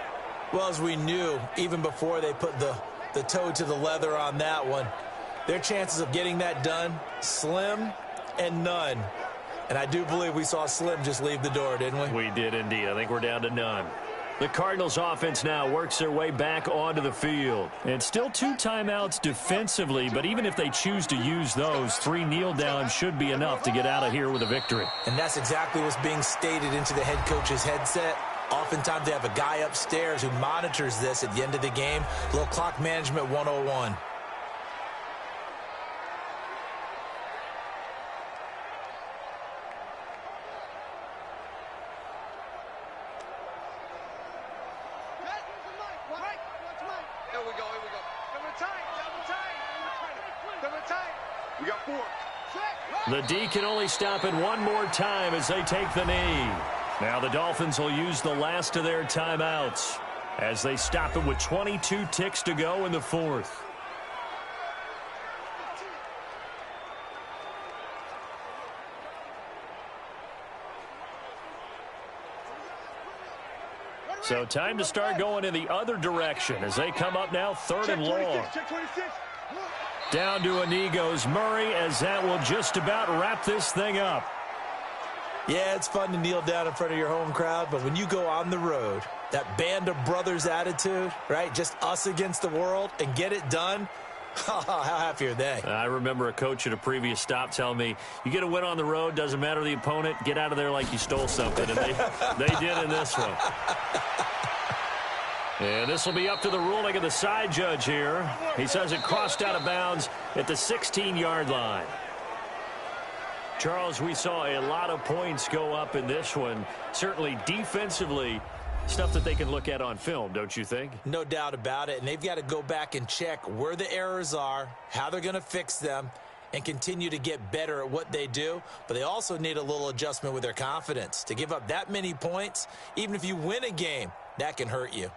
Well, as we knew, even before they put the toe to the leather on that one, their chances of getting that done, slim and none. And I do believe we saw Slim just leave the door, didn't we? We did indeed. I think we're down to none. The Cardinals offense now works their way back onto the field. And still 2 timeouts defensively, but even if they choose to use those, 3 kneel downs should be enough to get out of here with a victory. And that's exactly what's being stated into the head coach's headset. Oftentimes they have a guy upstairs who monitors this at the end of the game. A little clock management 101. The D can only stop it one more time as they take the knee. Now the Dolphins will use the last of their timeouts as they stop it with 22 ticks to go in the 4th. So time to start going in the other direction as they come up now 3rd and long. Down to a knee goes Murray as that will just about wrap this thing up. Yeah, it's fun to kneel down in front of your home crowd, but when you go on the road, that band of brothers attitude, right, just us against the world, and get it done, how happy are they? I remember a coach at a previous stop telling me, you get a win on the road, doesn't matter the opponent, get out of there like you stole something, and they did in this one. And this will be up to the ruling of the side judge here. He says it crossed out of bounds at the 16-yard line. Charles, we saw a lot of points go up in this one. Certainly defensively, stuff that they can look at on film, don't you think? No doubt about it. And they've got to go back and check where the errors are, how they're going to fix them, and continue to get better at what they do. But they also need a little adjustment with their confidence. To give up that many points, even if you win a game, that can hurt you.